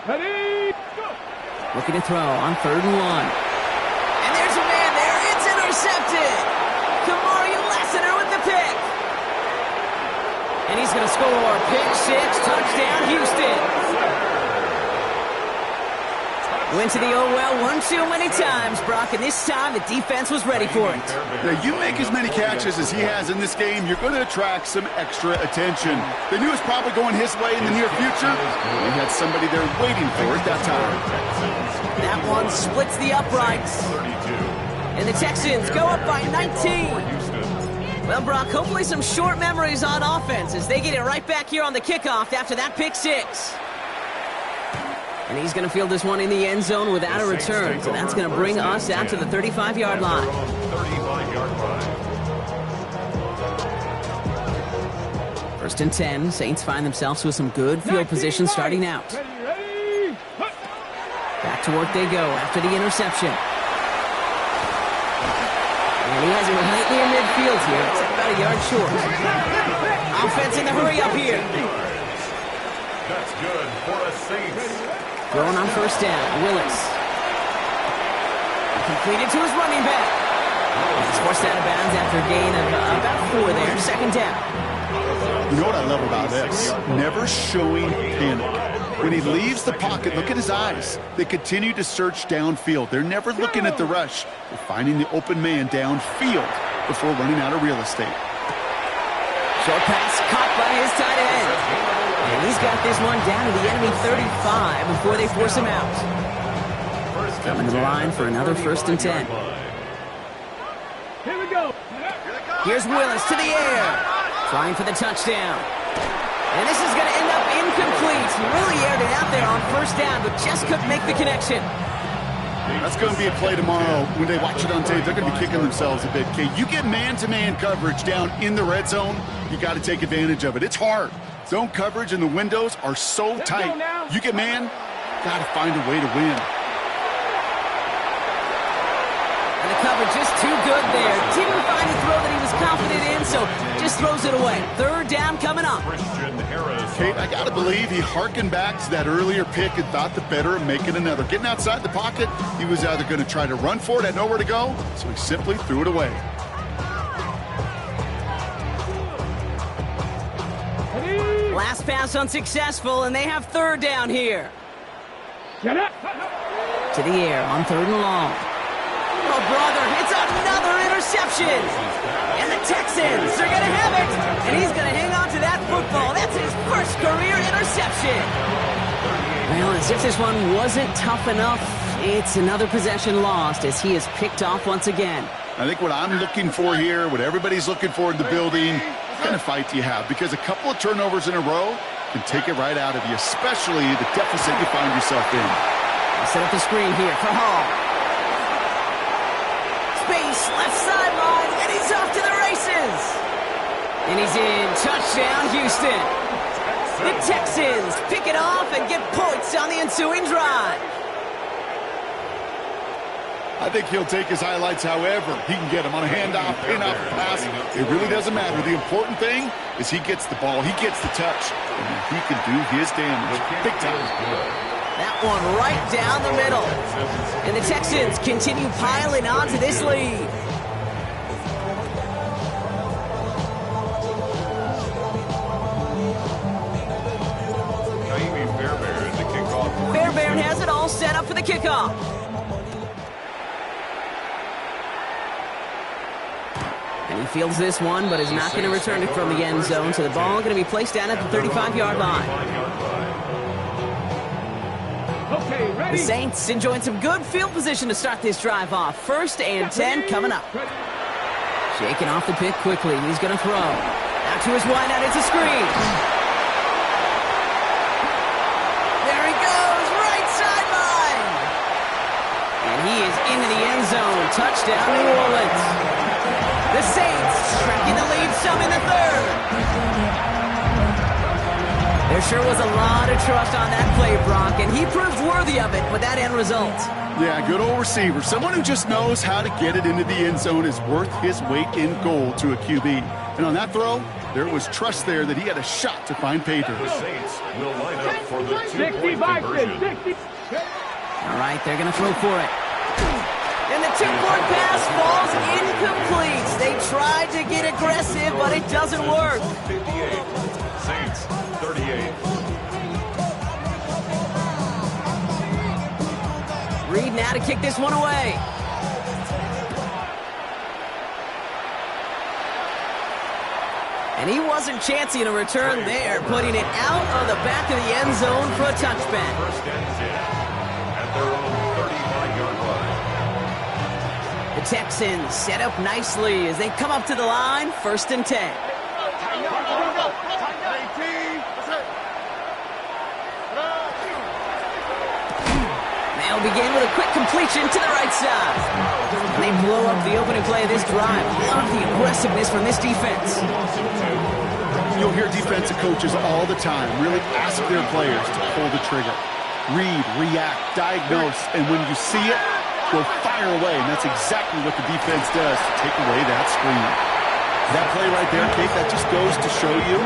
ready, go. Looking to throw on 3rd and 1. And there's a man there. It's intercepted. Kamari Lassiter with the pick. And he's going to score. Pick 6. Touchdown, Houston. Went to the oh-well one too many times, Brock, and this time the defense was ready for it. Now, you make as many catches as he has in this game, you're going to attract some extra attention. They knew it was probably going his way in the near future. They had somebody there waiting for it that time. That one splits the uprights. And the Texans go up by 19. Well, Brock, hopefully some short memories on offense as they get it right back here on the kickoff after that pick 6. And he's going to field this one in the end zone without a return. So that's going to bring us out to the 35-yard line. 35-yard line. 1st and 10. Saints find themselves with some good field position starting out. Ready, Back to work they go after the interception. And he has it right near midfield here. It's about a yard short. Offense in the hurry up here. That's good for a Saints. Throwing on first down, Willis. Completed to his running back. He's forced out of bounds after a gain of about 4 there. Second down. You know what I love about this? Never showing panic. When he leaves the pocket, look at his eyes. They continue to search downfield. They're never looking at the rush. They're finding the open man downfield before running out of real estate. Short pass caught by his tight end. And he's got this one down to the enemy 35 before they force him out. Coming to the line for another 1st and 10. Here we go. Here's Willis to the air. Trying for the touchdown. And this is going to end up incomplete. He really aired it out there on first down, but just couldn't make the connection. That's going to be a play tomorrow. When they watch it on tape, they're going to be kicking themselves a bit. Okay, you get man-to-man coverage down in the red zone, you got to take advantage of it. It's hard. Zone coverage and the windows are so tight. You get man, got to find a way to win. And the coverage just too good there. Didn't find a throw that he was confident in, so just throws it away. 3rd down coming up. Kate, I got to believe he hearkened back to that earlier pick and thought the better of making another. Getting outside the pocket, he was either going to try to run for it, had nowhere to go, so he simply threw it away. Last pass unsuccessful, and they have 3rd down here. Get up. To the air on 3rd and long. Oh, brother, it's another interception. And the Texans are going to have it. And he's going to hang on to that football. That's his first career interception. Well, as if this one wasn't tough enough, it's another possession lost as he is picked off once again. I think what I'm looking for here, what everybody's looking for in the building, what kind of fight do you have? Because a couple of turnovers in a row can take it right out of you, especially the deficit you find yourself in. Set up the screen here for Hall. Space, left sideline, and he's off to the races. And he's in. Touchdown, Houston. The Texans pick it off and get points on the ensuing drive. I think he'll take his highlights however he can get them on a handoff, pin-off, pass. It really doesn't matter. The important thing is he gets the ball, he gets the touch, and he can do his damage big time. That one right down the middle. And the Texans continue piling on to this lead. Fairbairn has it all set up for the kickoff. And he fields this one, but is not going to return it from the end zone. So the ball going to be placed down at the 35-yard line. Okay, ready. The Saints enjoying some good field position to start this drive off. 1st and 10 coming up. Shaking off the pick quickly. He's going to throw. Out to his wideout. It's a screen. There he goes. Right sideline. And he is into the end zone. Touchdown, New Orleans. The Saints tracking the lead some in the 3rd. There sure was a lot of trust on that play, Brock, and he proved worthy of it with that end result. Yeah, good old receiver. Someone who just knows how to get it into the end zone is worth his weight in gold to a QB. And on that throw, there was trust there that he had a shot to find pay dirt. The Saints will line up for the 60 2-point by conversion. 60. All right, they're going to throw for it. And the 2-point pass falls incomplete. They tried to get aggressive, but it doesn't work. 58. Saints 38. Reed now to kick this one away. And he wasn't chancing a return there, putting it out of the back of the end zone for a touchback. 1st and 10 at their own 35-yard line. The Texans set up nicely as they come up to the line, 1st and 10. They'll begin with a quick completion to the right side. And they blow up the opening play of this drive. Love the aggressiveness from this defense. You'll hear defensive coaches all the time really ask their players to pull the trigger. Read, react, diagnose, and when you see it, go fire away. And that's exactly what the defense does to take away that screen. That play right there, Kate, that just goes to show you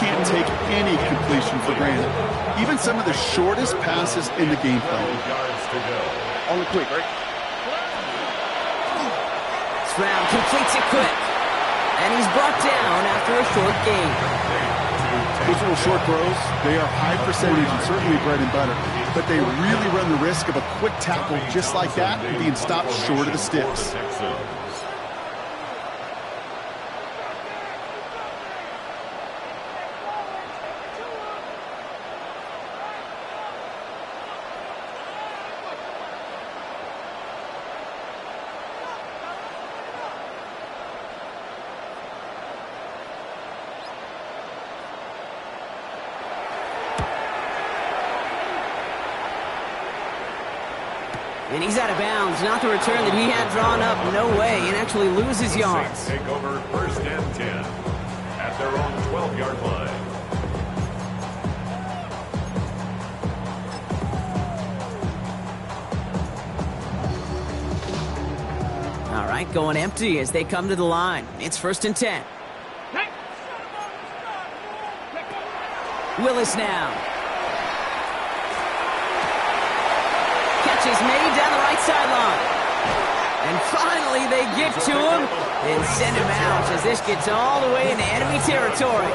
can't take any completion for granted. Even some of the shortest passes in the game plan. Only quick, right? Stroud completes it quick. And he's brought down after a short gain. Those little short throws, they are high percentage and certainly bread and butter. But they really run the risk of a quick tackle just like that and being stopped short of the sticks. And he's out of bounds. Not the return that he had drawn up. No way. And actually loses yards. Take over 1st and 10 at their own 12-yard line. All right, going empty as they come to the line. It's 1st and 10. Willis now. Catch is made down the right sideline. And finally they get to him and send him out as this gets all the way into enemy territory.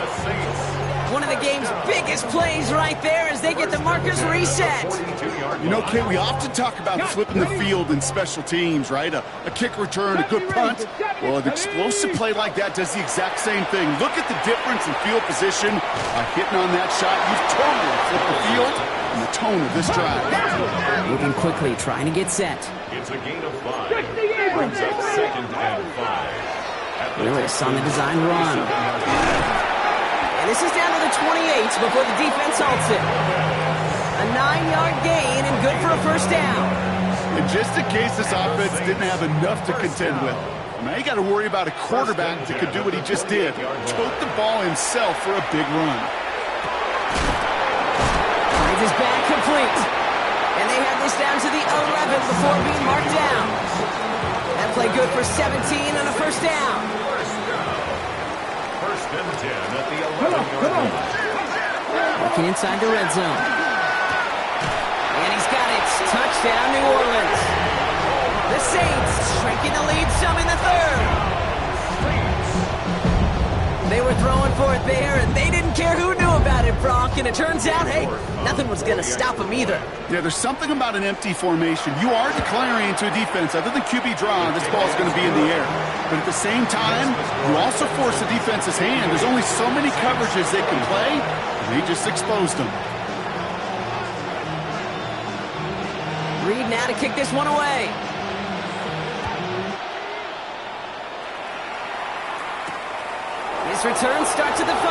One of the game's biggest plays right there as they get the markers reset. You know, Kate, we often talk about flipping the field in special teams, right? A kick return, a good punt. Well, an explosive play like that does the exact same thing. Look at the difference in field position. Hitting on that shot, you've totally flipped the field and the tone of this drive. Moving quickly, trying to get set. It's a gain of 5. Brings up 2nd and 5. Willis on the design run. And this is down to the 28 before the defense halts it. A 9-yard gain and good for a 1st down. And just in case this offense didn't have enough to contend with, now you got to worry about a quarterback that could do what he just did. Tote the ball himself for a big run. Finds his back complete. And they have this down to the 11 before being marked down. That play good for 17 and a 1st down. 1st and 10 at the 11-yard line. Working inside the red zone. And he's got it. Touchdown, New Orleans. The Saints shrinking the lead some in the 3rd. They were throwing for it there, and they didn't care who knew about it, Brock. And it turns out, hey, nothing was going to stop them either. Yeah, there's something about an empty formation. You are declaring to a defense, other than QB draw, this ball's going to be in the air. But at the same time, you also force the defense's hand. There's only so many coverages they can play, and they just exposed them. Reed now to kick this one away. His return starts at the 5.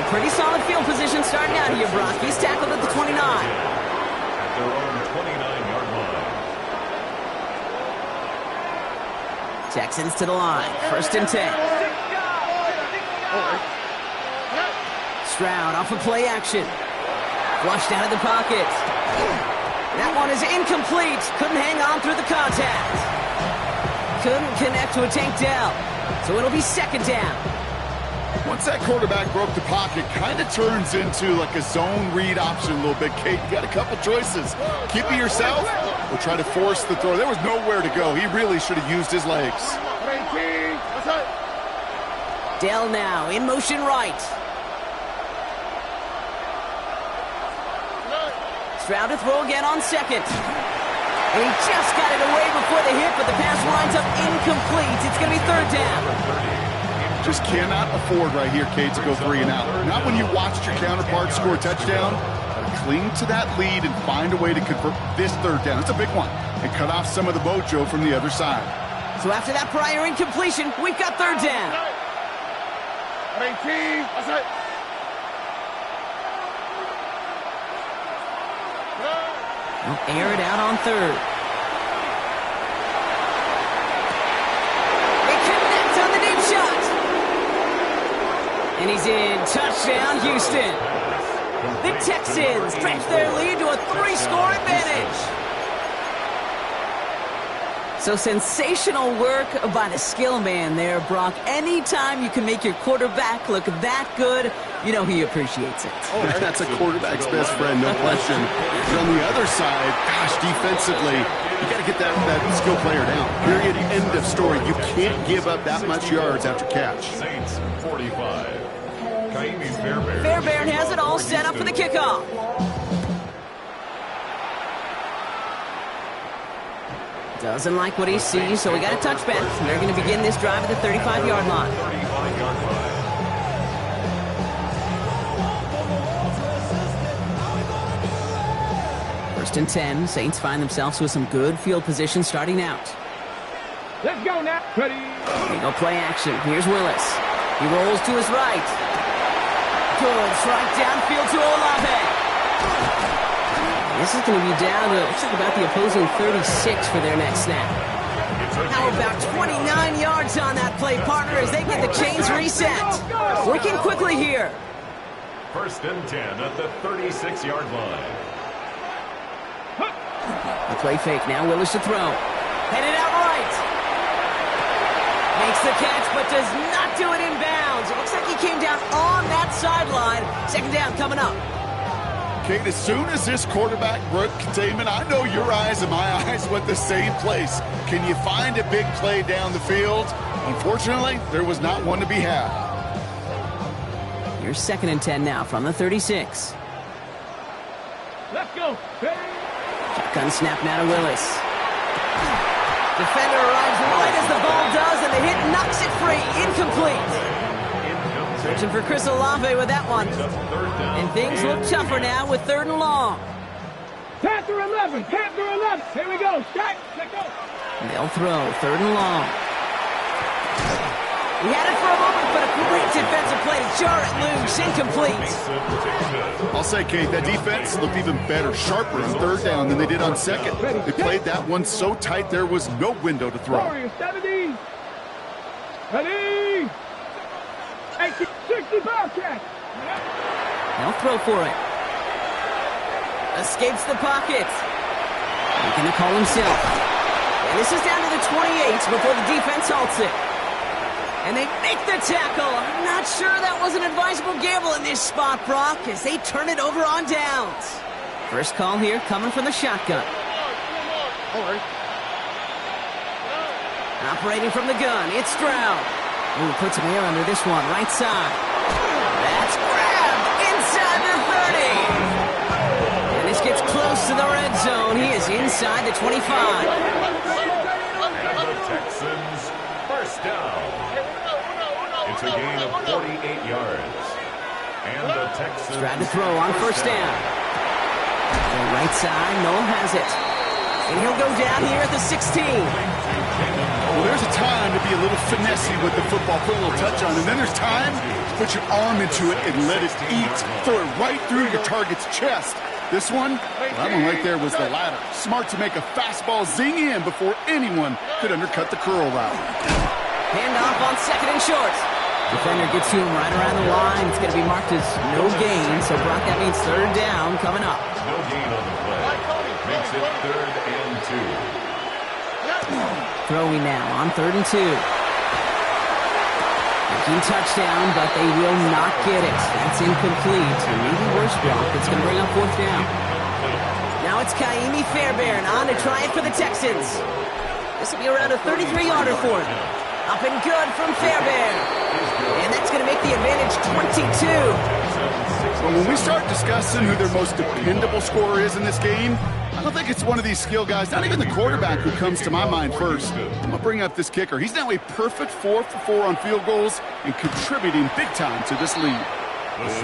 A pretty solid field position starting out here, Brock. He's tackled at the 29. At their own 29-yard line. Texans to the line. 1st and 10. Stroud off of play action. Flushed out of the pocket. That one is incomplete. Couldn't hang on through the contact. Couldn't connect to a Tank Dell. So it'll be 2nd down. Once that quarterback broke the pocket, kind of turns into like a zone read option a little bit, Kate. You got a couple choices. Keep it yourself or try to force the throw. There was nowhere to go. He really should have used his legs. Dell now in motion right. Stroud to throw again on 2nd. And he just got it away before the hit, but the pass winds up incomplete. It's going to be 3rd down. Just cannot afford right here, Kate, to go 3 and out. Not when you watched your counterpart score a touchdown. Cling to that lead and find a way to convert this 3rd down. It's a big one. And cut off some of the mojo from the other side. So after that prior incompletion, we've got 3rd down. We'll air it out on 3rd. They connect on the deep shot. And he's in. Touchdown, Houston. The Texans stretch their lead to a 3-score advantage. So sensational work by the skill man there, Brock. Anytime you can make your quarterback look that good, you know he appreciates it. Oh, that's a quarterback's best friend, no question. But on the other side, gosh, defensively, you got to get that skill player down. Period. End of story. You can't give up that much yards after catch. Saints 45. Kaimi Fairbairn. Fairbairn has it all set up for the kickoff. Doesn't like what he sees, so we got a touchback. They're going to begin this drive at the 35-yard line. 35-yard line. First and 10. Saints find themselves with some good field position starting out. Let's go now. Ready. They go play action. Here's Willis. He rolls to his right. Good strike downfield to Olave. This is going to be down to, looks like about the opposing 36 for their next snap. How about 29 yards on that play, partner, as they get the chains reset. Working quickly here. First and 10 at the 36-yard line. The play fake. Now Willis to throw. Headed out right. Makes the catch, but does not do it in bounds. It looks like he came down on that sideline. Second down coming up. Kate, as soon as this quarterback broke containment, I know your eyes and my eyes went the same place. Can you find a big play down the field? Unfortunately, there was not one to be had. Here's second and 10 now from the 36. Let's go. Ready. Shotgun snap now to Willis. Defender arrives right as the ball does, and the hit knocks it free. Incomplete. Searching for Chris Olave with that one. And things look tougher now with third and long. Panther 11. Panther 11. Here we go. Strike. Let's go. They'll throw third and long. He had it for a moment, but a great defensive play to jar it loose. Incomplete. I'll say, Kate, that defense looked even better, sharper on third down than they did on second. They played that one so tight there was no window to throw. Warriors 70. Ready. 60 Bobcat. They'll throw for it. Escapes the pocket. Making the call himself. And this is down to the 28 before the defense halts it. And they make the tackle. I'm not sure that was an advisable gamble in this spot, Brock, as they turn it over on downs. First call here coming from the shotgun. Operating from the gun, it's Stroud. Ooh, puts some air under this one, right side. That's grabbed inside the 30. And this gets close to the red zone. He is inside the 25. And the Texans first down. It's a gain of 48 yards. And the Texans Tried to throw on first down. The right side, Noel has it. And he'll go down here at the 16. Well, there's a time to be a little finessey with the football, put a little touch on, and then there's time to put your arm into it and let it eat. Throw it right through your target's chest. This one, well, that one right there was the latter. Smart to make a fastball zing in before anyone could undercut the curl route. Handoff on second and short. Defender gets to him right around the line. It's going to be marked as no gain, so Brock, that means third down coming up. no gain on the play. Makes it 3rd and 2. Throwing now on 3rd and 2. Making touchdown, but they will not get it. That's incomplete. And maybe worse, Brock. It's going to bring up 4th down. Now it's Kaimi Fairbairn on to try it for the Texans. This will be around a 33-yarder for him. Up and good from Fairbairn. And that's going to make the advantage 22. But when we start discussing who their most dependable scorer is in this game, I don't think it's one of these skill guys, not even the quarterback, who comes to my mind first. I'm going to bring up this kicker. He's now a perfect 4 for 4 on field goals and contributing big time to this lead.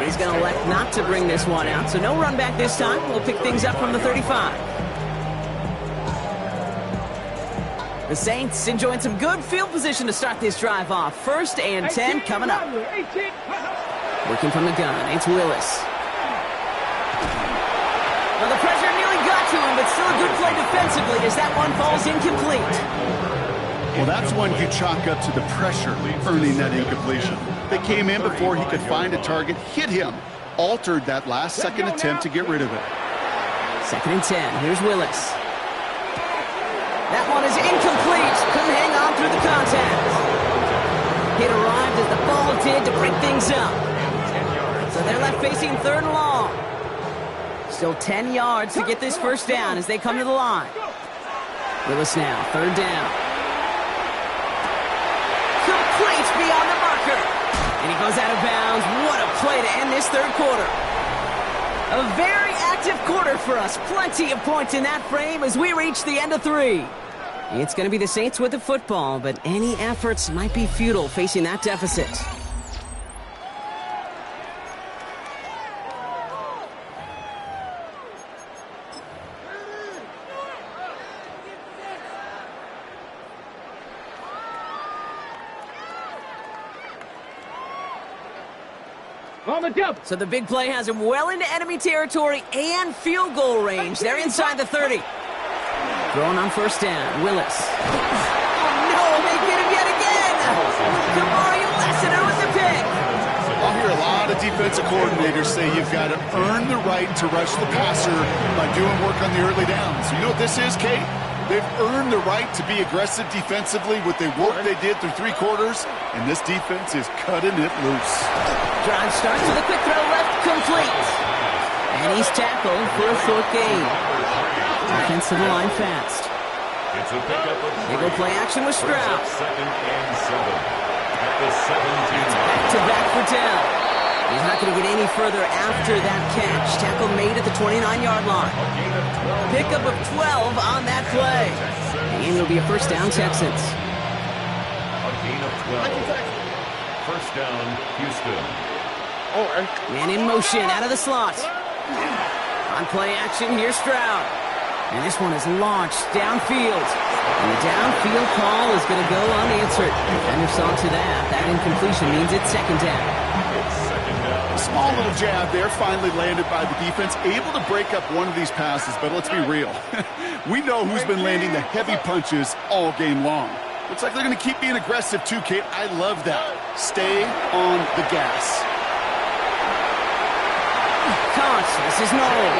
He's going to elect not to bring this one out, so no run back this time. We'll pick things up from the 35. The Saints enjoying some good field position to start this drive off. 1st and 10 coming up. Working from the gun, it's Willis. Well, the pressure nearly got to him, but still a good play defensively as that one falls incomplete. Well, that's one you chalk up to the pressure earning that incompletion. They came in before he could find a target, hit him, altered that last-second attempt to get rid of it. 2nd and 10, here's Willis. That one is incomplete. couldn't hang on through the contact. It arrived as the ball did to break things up. So they're left facing third and long. Still 10 yards to get this first down as they come to the line. Willis now, third down. Complete beyond the marker. And he goes out of bounds. What a play to end this third quarter. A very active quarter for us. Plenty of points in that frame as we reach the end of 3. It's going to be the Saints with the football, but any efforts might be futile facing that deficit. On the jump. So the big play has him well into enemy territory and field goal range. They're inside the 30. Throwing on first down, Willis. Oh no, they get him yet again! Kamari Lassiter with the pick! I'll hear a lot of defensive coordinators say you've got to earn the right to rush the passer by doing work on the early downs. You know what this is, Kate? They've earned the right to be aggressive defensively with the work they did through 3 quarters, and this defense is cutting it loose. Drive starts with a quick throw left, complete. And he's tackled for a short gain. Offensive line fast. It's a pickup of They go play action with Stroud. second and 7 at the 17. To back for down. He's not going to get any further after that catch. Tackle made at the 29-yard line. Pickup of 12 on that play. And it'll be a first down, Texans. A gain of 12. First down, Houston. Man in motion out of the slot. On play action, here's Stroud. And this one is launched downfield. And the downfield call is going to go unanswered. Defender saw to that. That incompletion means it's second down. A small little jab there, finally landed by the defense, able to break up one of these passes, but let's be real. We know who's been landing the heavy punches all game long. Looks like they're going to keep being aggressive too, Kate. I love that. Stay on the gas. This is Noel.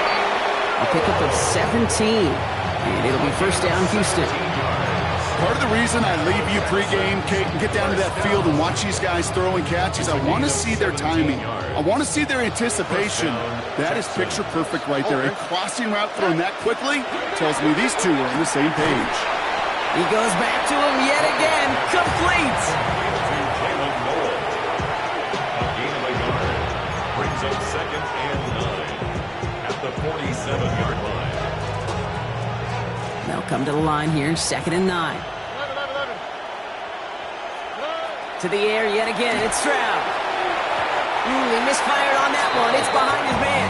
A pickup of 17. And it'll be first down, Houston. Part of the reason I leave you pregame, Kate, and get down to that field and watch these guys throw and catch is I want to see their timing. I want to see their anticipation. That is picture perfect right there. A crossing route thrown that quickly tells me these two are on the same page. He goes back to him yet again. Complete. Caleb Noel. A gain of a yard. Brings up second and 9 at the 47-yard line. They'll come to the line here, second and 9. To the air yet again, it's Stroud. He misfired on that one. It's behind his man.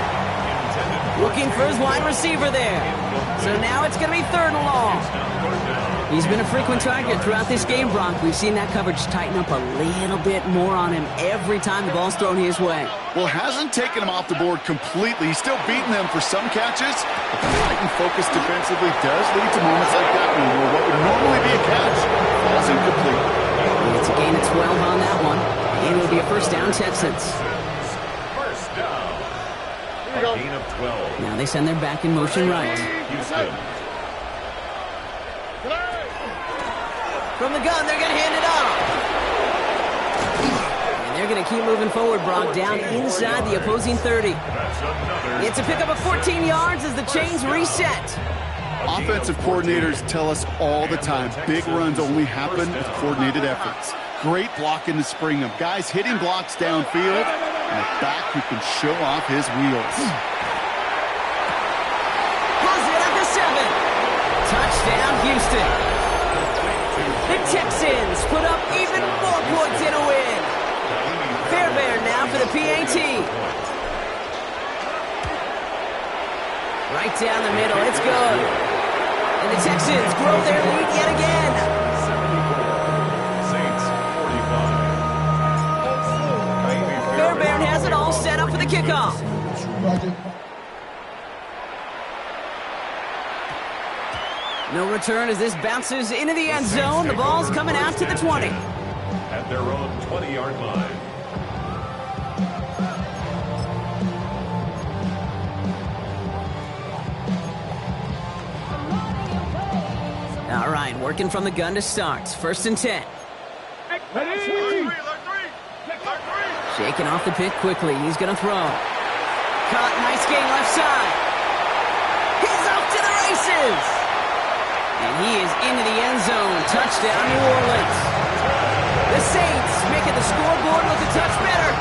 Looking for his wide receiver there. So now it's going to be third and long. He's been a frequent target throughout this game, Brock. We've seen that coverage tighten up a little bit more on him every time the ball's thrown his way. Well, hasn't taken him off the board completely. He's still beating them for some catches. But the heightened focus defensively does lead to moments like that one where what would normally be a catch falls incomplete. It's a gain of 12 on that one. And it'll be a first down, Texans. First down. A gain of 12. Now they send their back in motion right. Houston. From the gun, they're going to hand it off. And they're going to keep moving forward, Brock, down inside the opposing 30. It's a pickup of 14 yards as the chains reset. Offensive coordinators tell us all the time, big runs only happen with coordinated efforts. Great blocking to spring them. Guys hitting blocks downfield, and a back who can show off his wheels. Pulls it at the 7. Touchdown, Houston. The Texans put up even more points in a win. Fairbairn now for the PAT. Right down the middle, it's good. And the Texans grow their lead yet again. Saints 45. Fairbairn has it all set up for the kickoff. No return as this bounces into the end zone. The ball's coming out to the 20. At their own 20-yard line. All right, Working from the gun to start. 1st and 10. Ready? Shaking off the pick quickly. He's going to throw. Caught. Nice gain left side. He's off to the races. And he is into the end zone. Touchdown, New Orleans. The Saints making the scoreboard look a touch better.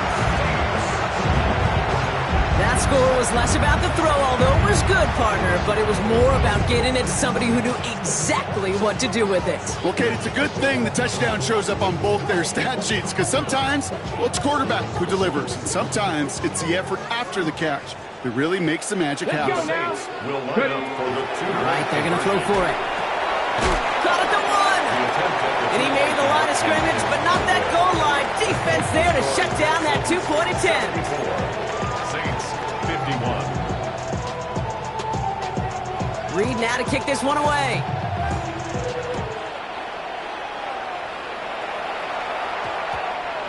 That score was less about the throw, although it was good, partner, but it was more about getting it to somebody who knew exactly what to do with it. Well, Kate, it's a good thing the touchdown shows up on both their stat sheets, because sometimes, well, it's quarterback who delivers, and sometimes it's the effort after the catch that really makes the magic happen. Saints will line up for the 2. All right, they're going to throw for it. Caught at the 1! And he made the line of scrimmage, but not that goal line. Defense there to shut down that 2-point attempt. Saints 51. Reed now to kick this one away.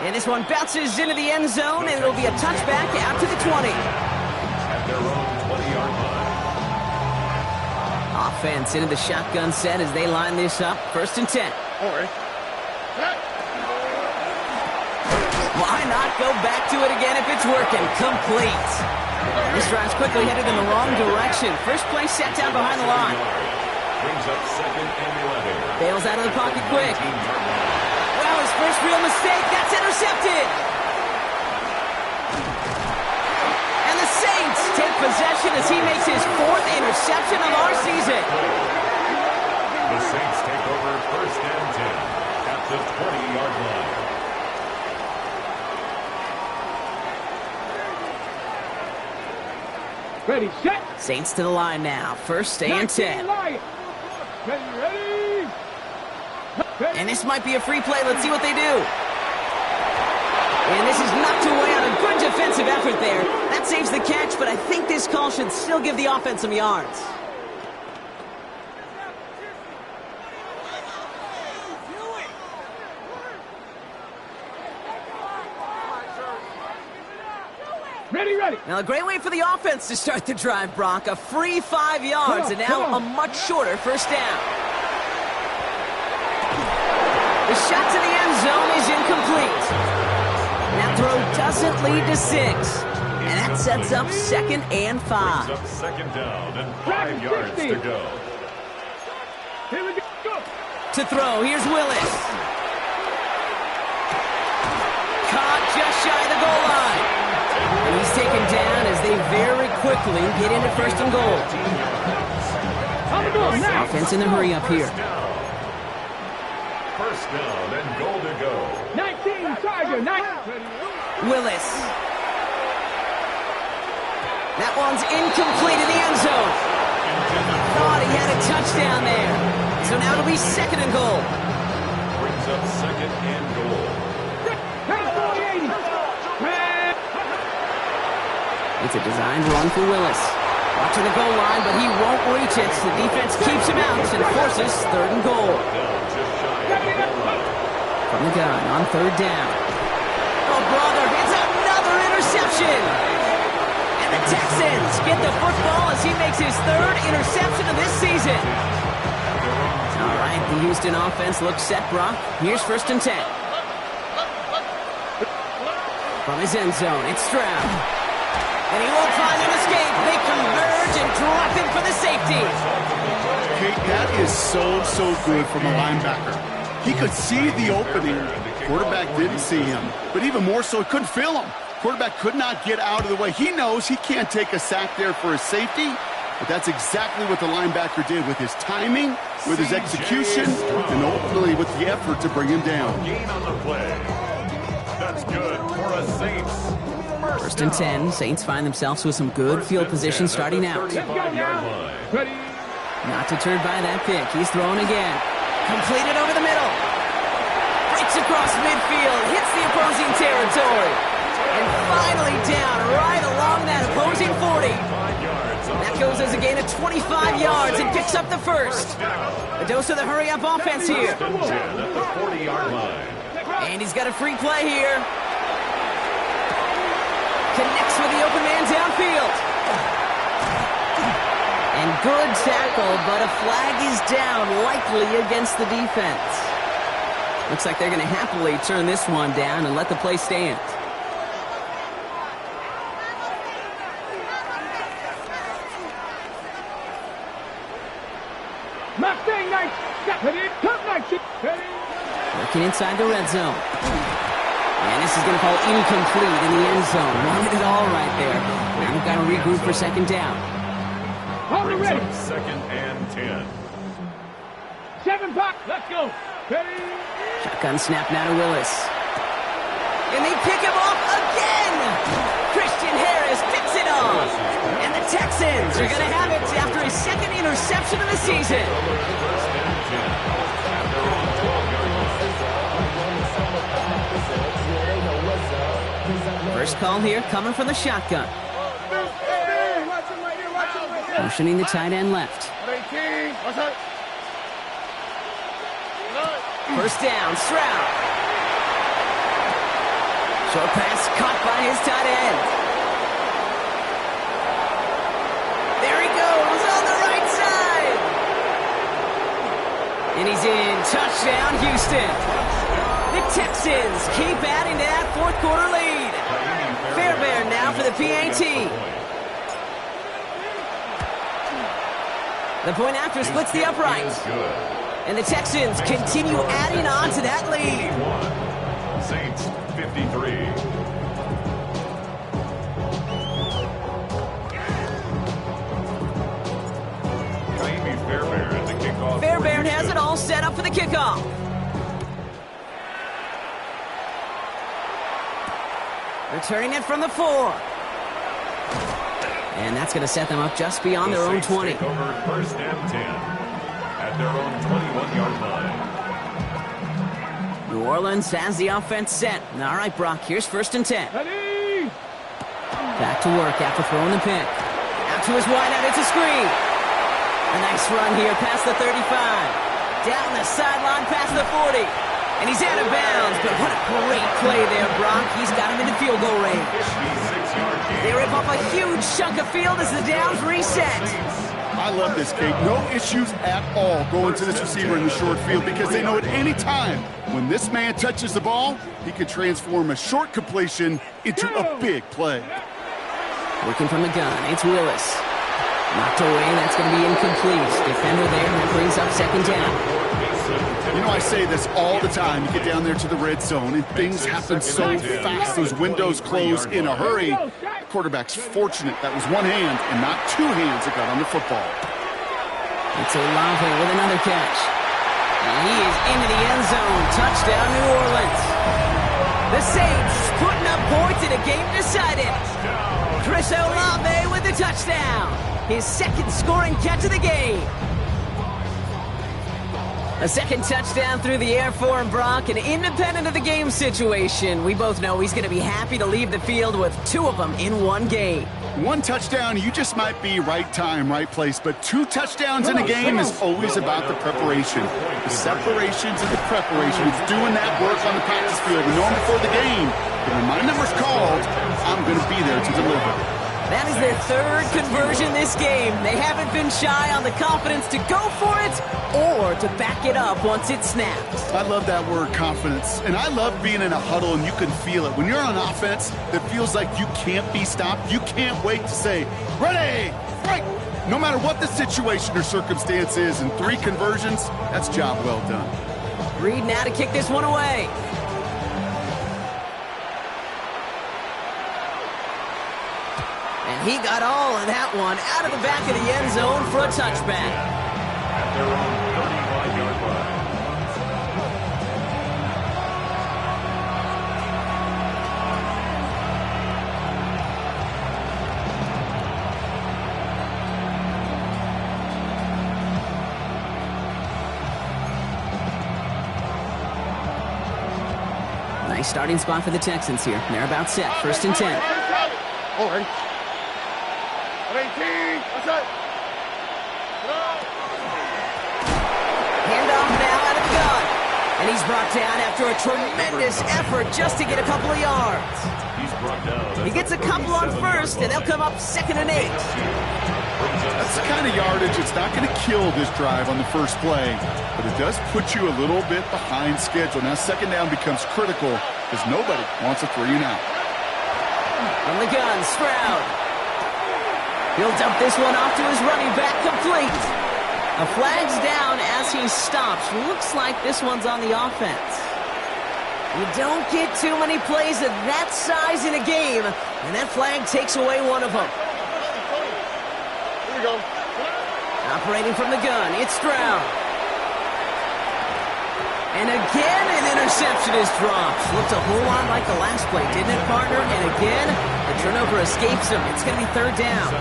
And this one bounces into the end zone, and it'll be a touchback out to the 20. At their own 20-yard line. Offense into the shotgun set as they line this up. 1st and 10. Why not go back to it again if it's working? Complete. This drive's quickly headed in the wrong direction. First play set down behind the line. Brings up 2nd and 11. Bails out of the pocket quick. Well, his first real mistake. That's intercepted. And the Saints take possession as he makes his 4th interception of our season. The Saints take over 1st and 10 at the 20-yard line. Ready, set. Saints to the line now. 1st and 10. Ready, ready. And this might be a free play. Let's see what they do. And this is knocked away on a good defensive effort there. That saves the catch, but I think this call should still give the offense some yards. Ready, ready. Now, a great way for the offense to start the drive, Brock. A free 5 yards, and now a much shorter 1st down. The shot to the end zone is incomplete. That throw doesn't lead to 6. And that sets up 2nd and 5. Brings up 2nd down and 5 yards to go. Here we go. To throw, here's Willis. Caught just shy of the goal line. And he's taken down as they very quickly get into 1st and goal. On the ball now. Offense in the hurry up here. 1st down and goal to go. 19, Tiger, 9. Willis. That one's incomplete in the end zone. Thought he had a touchdown there. So now it'll be 2nd and goal. Brings up 2nd and goal. It's a designed run for Willis. Up to the goal line, but he won't reach it. The defense keeps him out and forces 3rd and goal. From the gun on 3rd down. Oh, brother, it's another interception. And the Texans get the football as he makes his 3rd interception of this season. All right, the Houston offense looks set, Brock. Here's 1st and 10. From his end zone, it's Stroud. And he won't find an escape. They converge and drop him for the safety. Kate, that is so good from a linebacker. He could see the opening. Quarterback didn't see him. But even more so, he couldn't feel him. Quarterback could not get out of the way. He knows he can't take a sack there for a safety. But that's exactly what the linebacker did with his timing, with his execution, and ultimately with the effort to bring him down. Gain on the play. That's good for a Saints. 1st and 10. Saints find themselves with some good field position starting out. Ready. Not deterred by that pick. He's throwing again. Completed over the middle. Breaks across midfield. Hits the opposing territory. And finally down right along that opposing 40. That goes as a gain of 25 yards and picks up the 1st. A dose of the hurry-up offense here. At the 40-yard line. And he's got a free play here. Connects with the open man downfield. And good tackle, but a flag is down, likely against the defense. Looks like they're going to happily turn this one down and let the play stand. Working inside the red zone. And this is going to fall incomplete in the end zone. Wanted it all right there. Now we've got to regroup for second down. Brings up second and 10. 7 back, let's go. Ready? Shotgun snap now to Willis. And they pick him off again! Christian Harris picks it off! And the Texans are going to have it after his second interception of the season. First call here coming from the shotgun. Motioning the tight end left. First down, Stroud. Short pass caught by his tight end. There he goes on the right side. And he's in. Touchdown, Houston. The Texans keep adding to that fourth quarter lead. Fairbairn now for the PAT. The point after splits the upright. And the Texans continue adding on to that lead. Saints 53. Fairbairn at the kickoff. Fairbairn has it all set up for the kickoff. Returning it from the 4. And that's going to set them up just beyond their own 20. Take over first and 10 at their own 21-yard line. New Orleans has the offense set. All right, Brock, here's first and 10. Ready? Back to work after throwing the pick. Out to his wideout, it's a screen. A nice run here past the 35. Down the sideline past the 40. And he's out of bounds, but what a great play there, Brock. He's got him into field goal range. They rip off a huge chunk of field as the downs reset. I love this, Kate. No issues at all going to this receiver in the short field because they know at any time when this man touches the ball, he can transform a short completion into a big play. Working from the gun, it's Willis. Knocked away, that's going to be incomplete. Defender there, that brings up second down. You know, I say this all the time. You get down there to the red zone, and things happen so fast. Those windows close in a hurry. The quarterback's fortunate that was one hand and not two hands that got on the football. It's Olave with another catch. And he is into the end zone. Touchdown, New Orleans. The Saints putting up points in a game decided. Chris Olave with the touchdown. His second scoring catch of the game. A second touchdown through the air for him, Brock, and independent of the game situation, we both know he's going to be happy to leave the field with two of them in one game. One touchdown, you just might be right time, right place, but two touchdowns in a game is always about the preparation. The separations and the preparation. It's doing that work on the practice field and knowing before the game that when my number's called, I'm going to be there to deliver. That is their third conversion this game. They haven't been shy on the confidence to go for it or to back it up once it snaps. I love that word, confidence. And I love being in a huddle and you can feel it. When you're on offense, that feels like you can't be stopped. You can't wait to say, ready, fight. No matter what the situation or circumstance is, and three conversions, that's job well done. Reed now to kick this one away. And he got all of that one out of the back of the end zone for a touchback. At their own 35-yard line. Nice starting spot for the Texans here. They're about set. First and 10. All right. Handoff now out of the gun. And he's brought down after a tremendous effort just to get a couple of yards. He's brought down. He gets a couple on first, and they'll come up 2nd and 8. That's the kind of yardage. It's not going to kill this drive on the first play, but it does put you a little bit behind schedule. Now 2nd down becomes critical because nobody wants a 3-and-out. From the gun, Stroud. He'll dump this one off to his running back, complete. A flag's down as he stops. Looks like this one's on the offense. You don't get too many plays of that size in a game, and that flag takes away one of them. Here we go. Operating from the gun, it's Stroud. And again, an interception is dropped. Looked a whole lot like the last play, didn't it, partner? And again, the turnover escapes him. It's going to be 3rd down.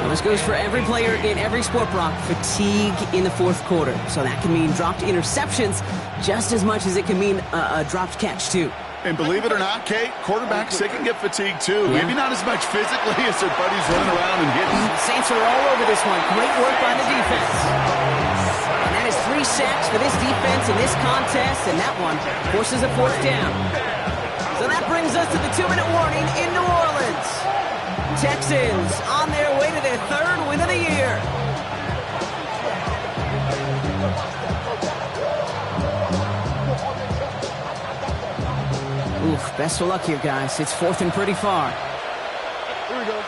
Well, this goes for every player in every sport, Brock. Fatigue in the 4th quarter. So that can mean dropped interceptions just as much as it can mean a dropped catch, too. And believe it or not, Kate, quarterbacks, they can get fatigued, too. Yeah. Maybe not as much physically as their buddies running around and hitting. Saints are all over this one. Great work by the defense. And that is 3 sacks for this defense in this contest, and that one forces a 4th down. So that brings us to the 2-minute warning in New Orleans. Texans on their way to their 3rd win of the year. Oof, best of luck here, guys. It's 4th and pretty far. Here we go. 11.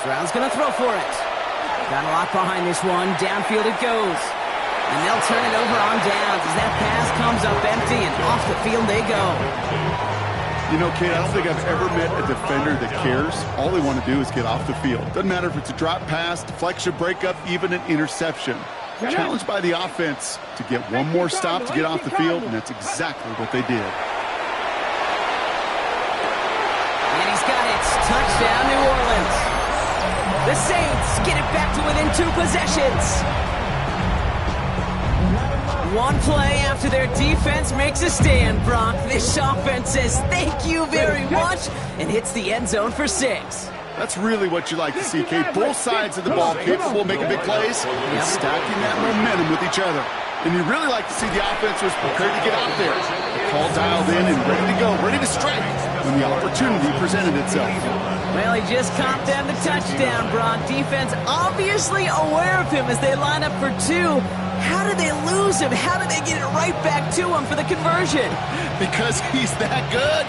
Stroud's going to throw for it. Got a lot behind this one. Downfield it goes. And they'll turn it over on downs as that pass comes up empty, and off the field they go. You know, Kate, I don't think I've ever met a defender that cares. All they want to do is get off the field. Doesn't matter if it's a drop pass, deflection, breakup, even an interception. Challenged by the offense to get one more stop to get off the field, and that's exactly what they did. And he's got it. Touchdown, New Orleans. The Saints get it back to within 2 possessions. One play after their defense makes a stand, Brock. This offense says thank you very much and hits the end zone for 6. That's really what you like to see, Kate. Both sides of the ball capable of making big plays and stacking that momentum with each other. And you really like to see the offense was prepared to get out there. The call dialed in and ready to go, ready to strike when the opportunity presented itself. Well, he just caught them the touchdown, Brock. Defense obviously aware of him as they line up for 2. How did they lose him? How did they get it right back to him for the conversion? Because he's that good.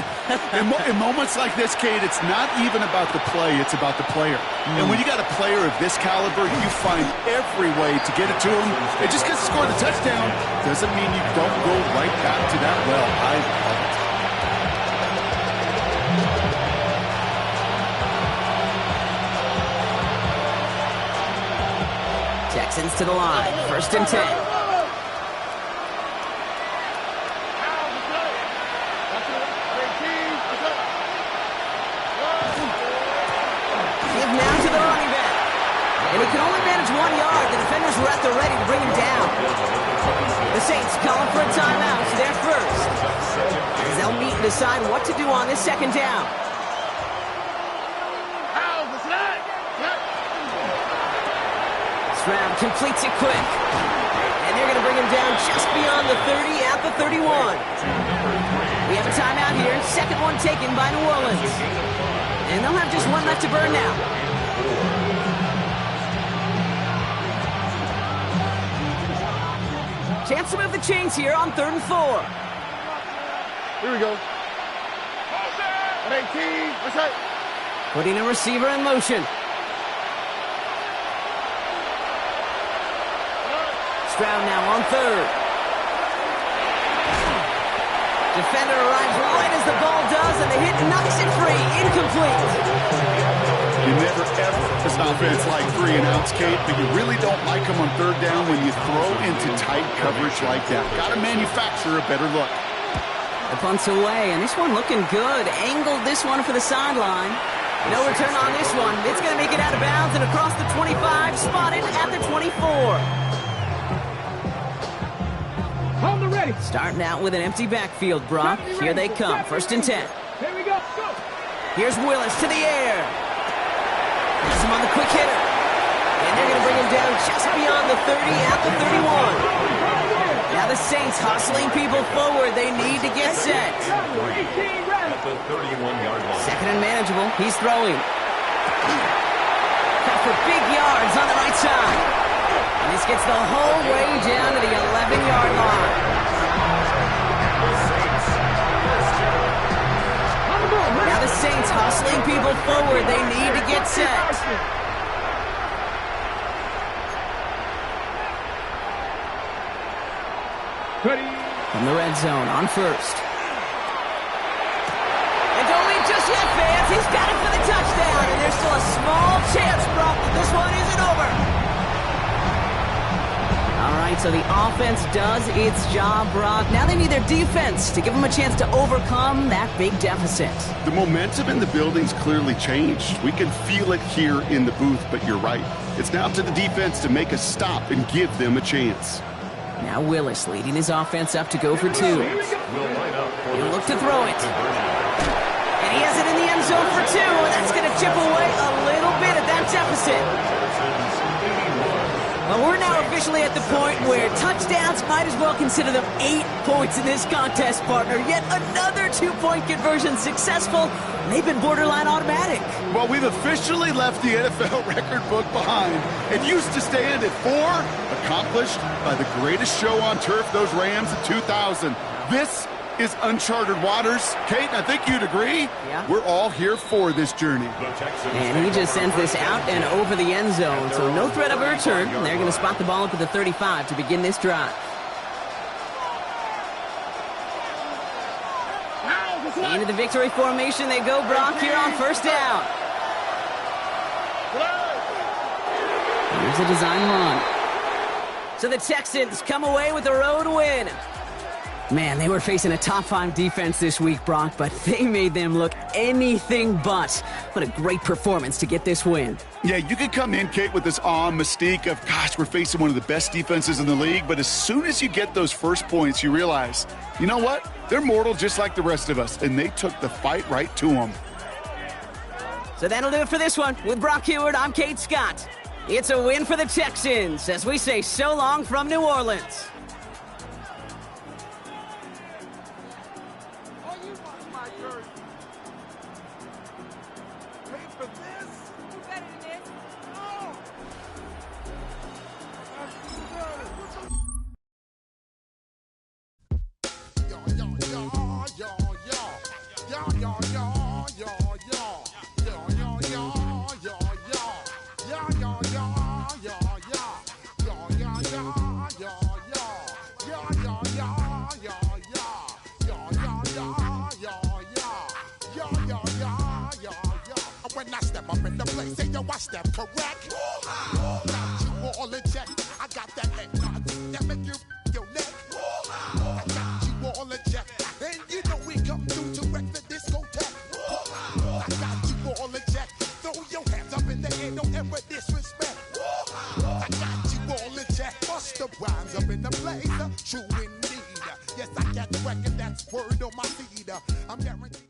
In moments like this, Kate, it's not even about the play, it's about the player. And when you got a player of this caliber, you find every way to get it to him. And just because he scored the touchdown doesn't mean you don't go right back to that well. I love it. Texans to the line. 1st and 10. Give now to the running back. And he can only manage 1 yard. The defenders were at the ready to bring him down. The Saints calling for a timeout. So they're first. As they'll meet and decide what to do on this 2nd down. Stroud completes it quick. And they're going to bring him down just beyond the 30 at the 31. We have a timeout here. 2nd one taken by New Orleans. And they'll have just 1 left to burn now. Chance to move the chains here on 3rd and 4. Here we go. 18. What's that? Putting a receiver in motion. Stroud now on 3rd. Defender arrives right as the ball does, and the hit knocks it free. Incomplete. You never ever, as an offense, like 3-and-outs, Kate, but you really don't like them on 3rd down when you throw into tight coverage like that. Got to manufacture a better look. The punt's away, and this one looking good. Angled this one for the sideline. No return on this one. It's going to make it out of bounds and across the 25, spotted at the 24. Hold the ready. Starting out with an empty backfield, Brock. Here they come. 1st and 10. Here we go. Go. Here's Willis to the air. Has him on the a quick hitter. And they're going to bring him down just beyond the 30 at the 31. Now the Saints hustling people forward. They need to get set. At the 31-yard line. Second and manageable. He's throwing. Cut for big yards on the right side. And this gets the whole way down to the 11-yard line. Now the Saints hustling people forward. They need to get set. From the red zone on first. And don't leave just yet, fans. He's got it for the touchdown. And there's still a small chance, Brock, that this one isn't over. All right, so the offense does its job, Brock. Now they need their defense to give them a chance to overcome that big deficit. The momentum in the building's clearly changed. We can feel it here in the booth, but you're right. It's now up to the defense to make a stop and give them a chance. Now Willis leading his offense up to go for two. He'll look to throw it. And he has it in the end zone for two, and that's going to chip away a little bit at that deficit. Well, we're now officially at the point where touchdowns might as well consider them 8 points in this contest, partner. Yet another 2-point conversion successful. They've been borderline automatic. Well, we've officially left the NFL record book behind. It used to stand at 4, accomplished by the greatest show on turf, those Rams in 2000. This is uncharted waters. Kate, I think you'd agree. Yeah. We're all here for this journey. And he just sends this out and over the end zone, so no threat of a return. They're going to spot the ball up at the 35 to begin this drive. Into the victory formation they go, Brock, here on first down. Here's a design run. So the Texans come away with a road win. Man, they were facing a top-5 defense this week, Brock, but they made them look anything but. What a great performance to get this win. Yeah, you could come in, Kate, with this awe and mystique of, gosh, we're facing one of the best defenses in the league, but as soon as you get those first points, you realize, you know what? They're mortal just like the rest of us, and they took the fight right to them. So that'll do it for this one. With Brock Huard, I'm Kate Scott. It's a win for the Texans as we say so long from New Orleans. When I step up in the place, say yo, I step correct. Got you all in check. I got that head nod that make you your neck. I got you all in check. And you know we come through to wreck the discotheque. I got you all in check. Throw your hands up in the air, don't ever disrespect. I got you all in check. Bust the rhymes up in the place. True indeed. Yes, I got the record, that's word on my feed. I'm guaranteed.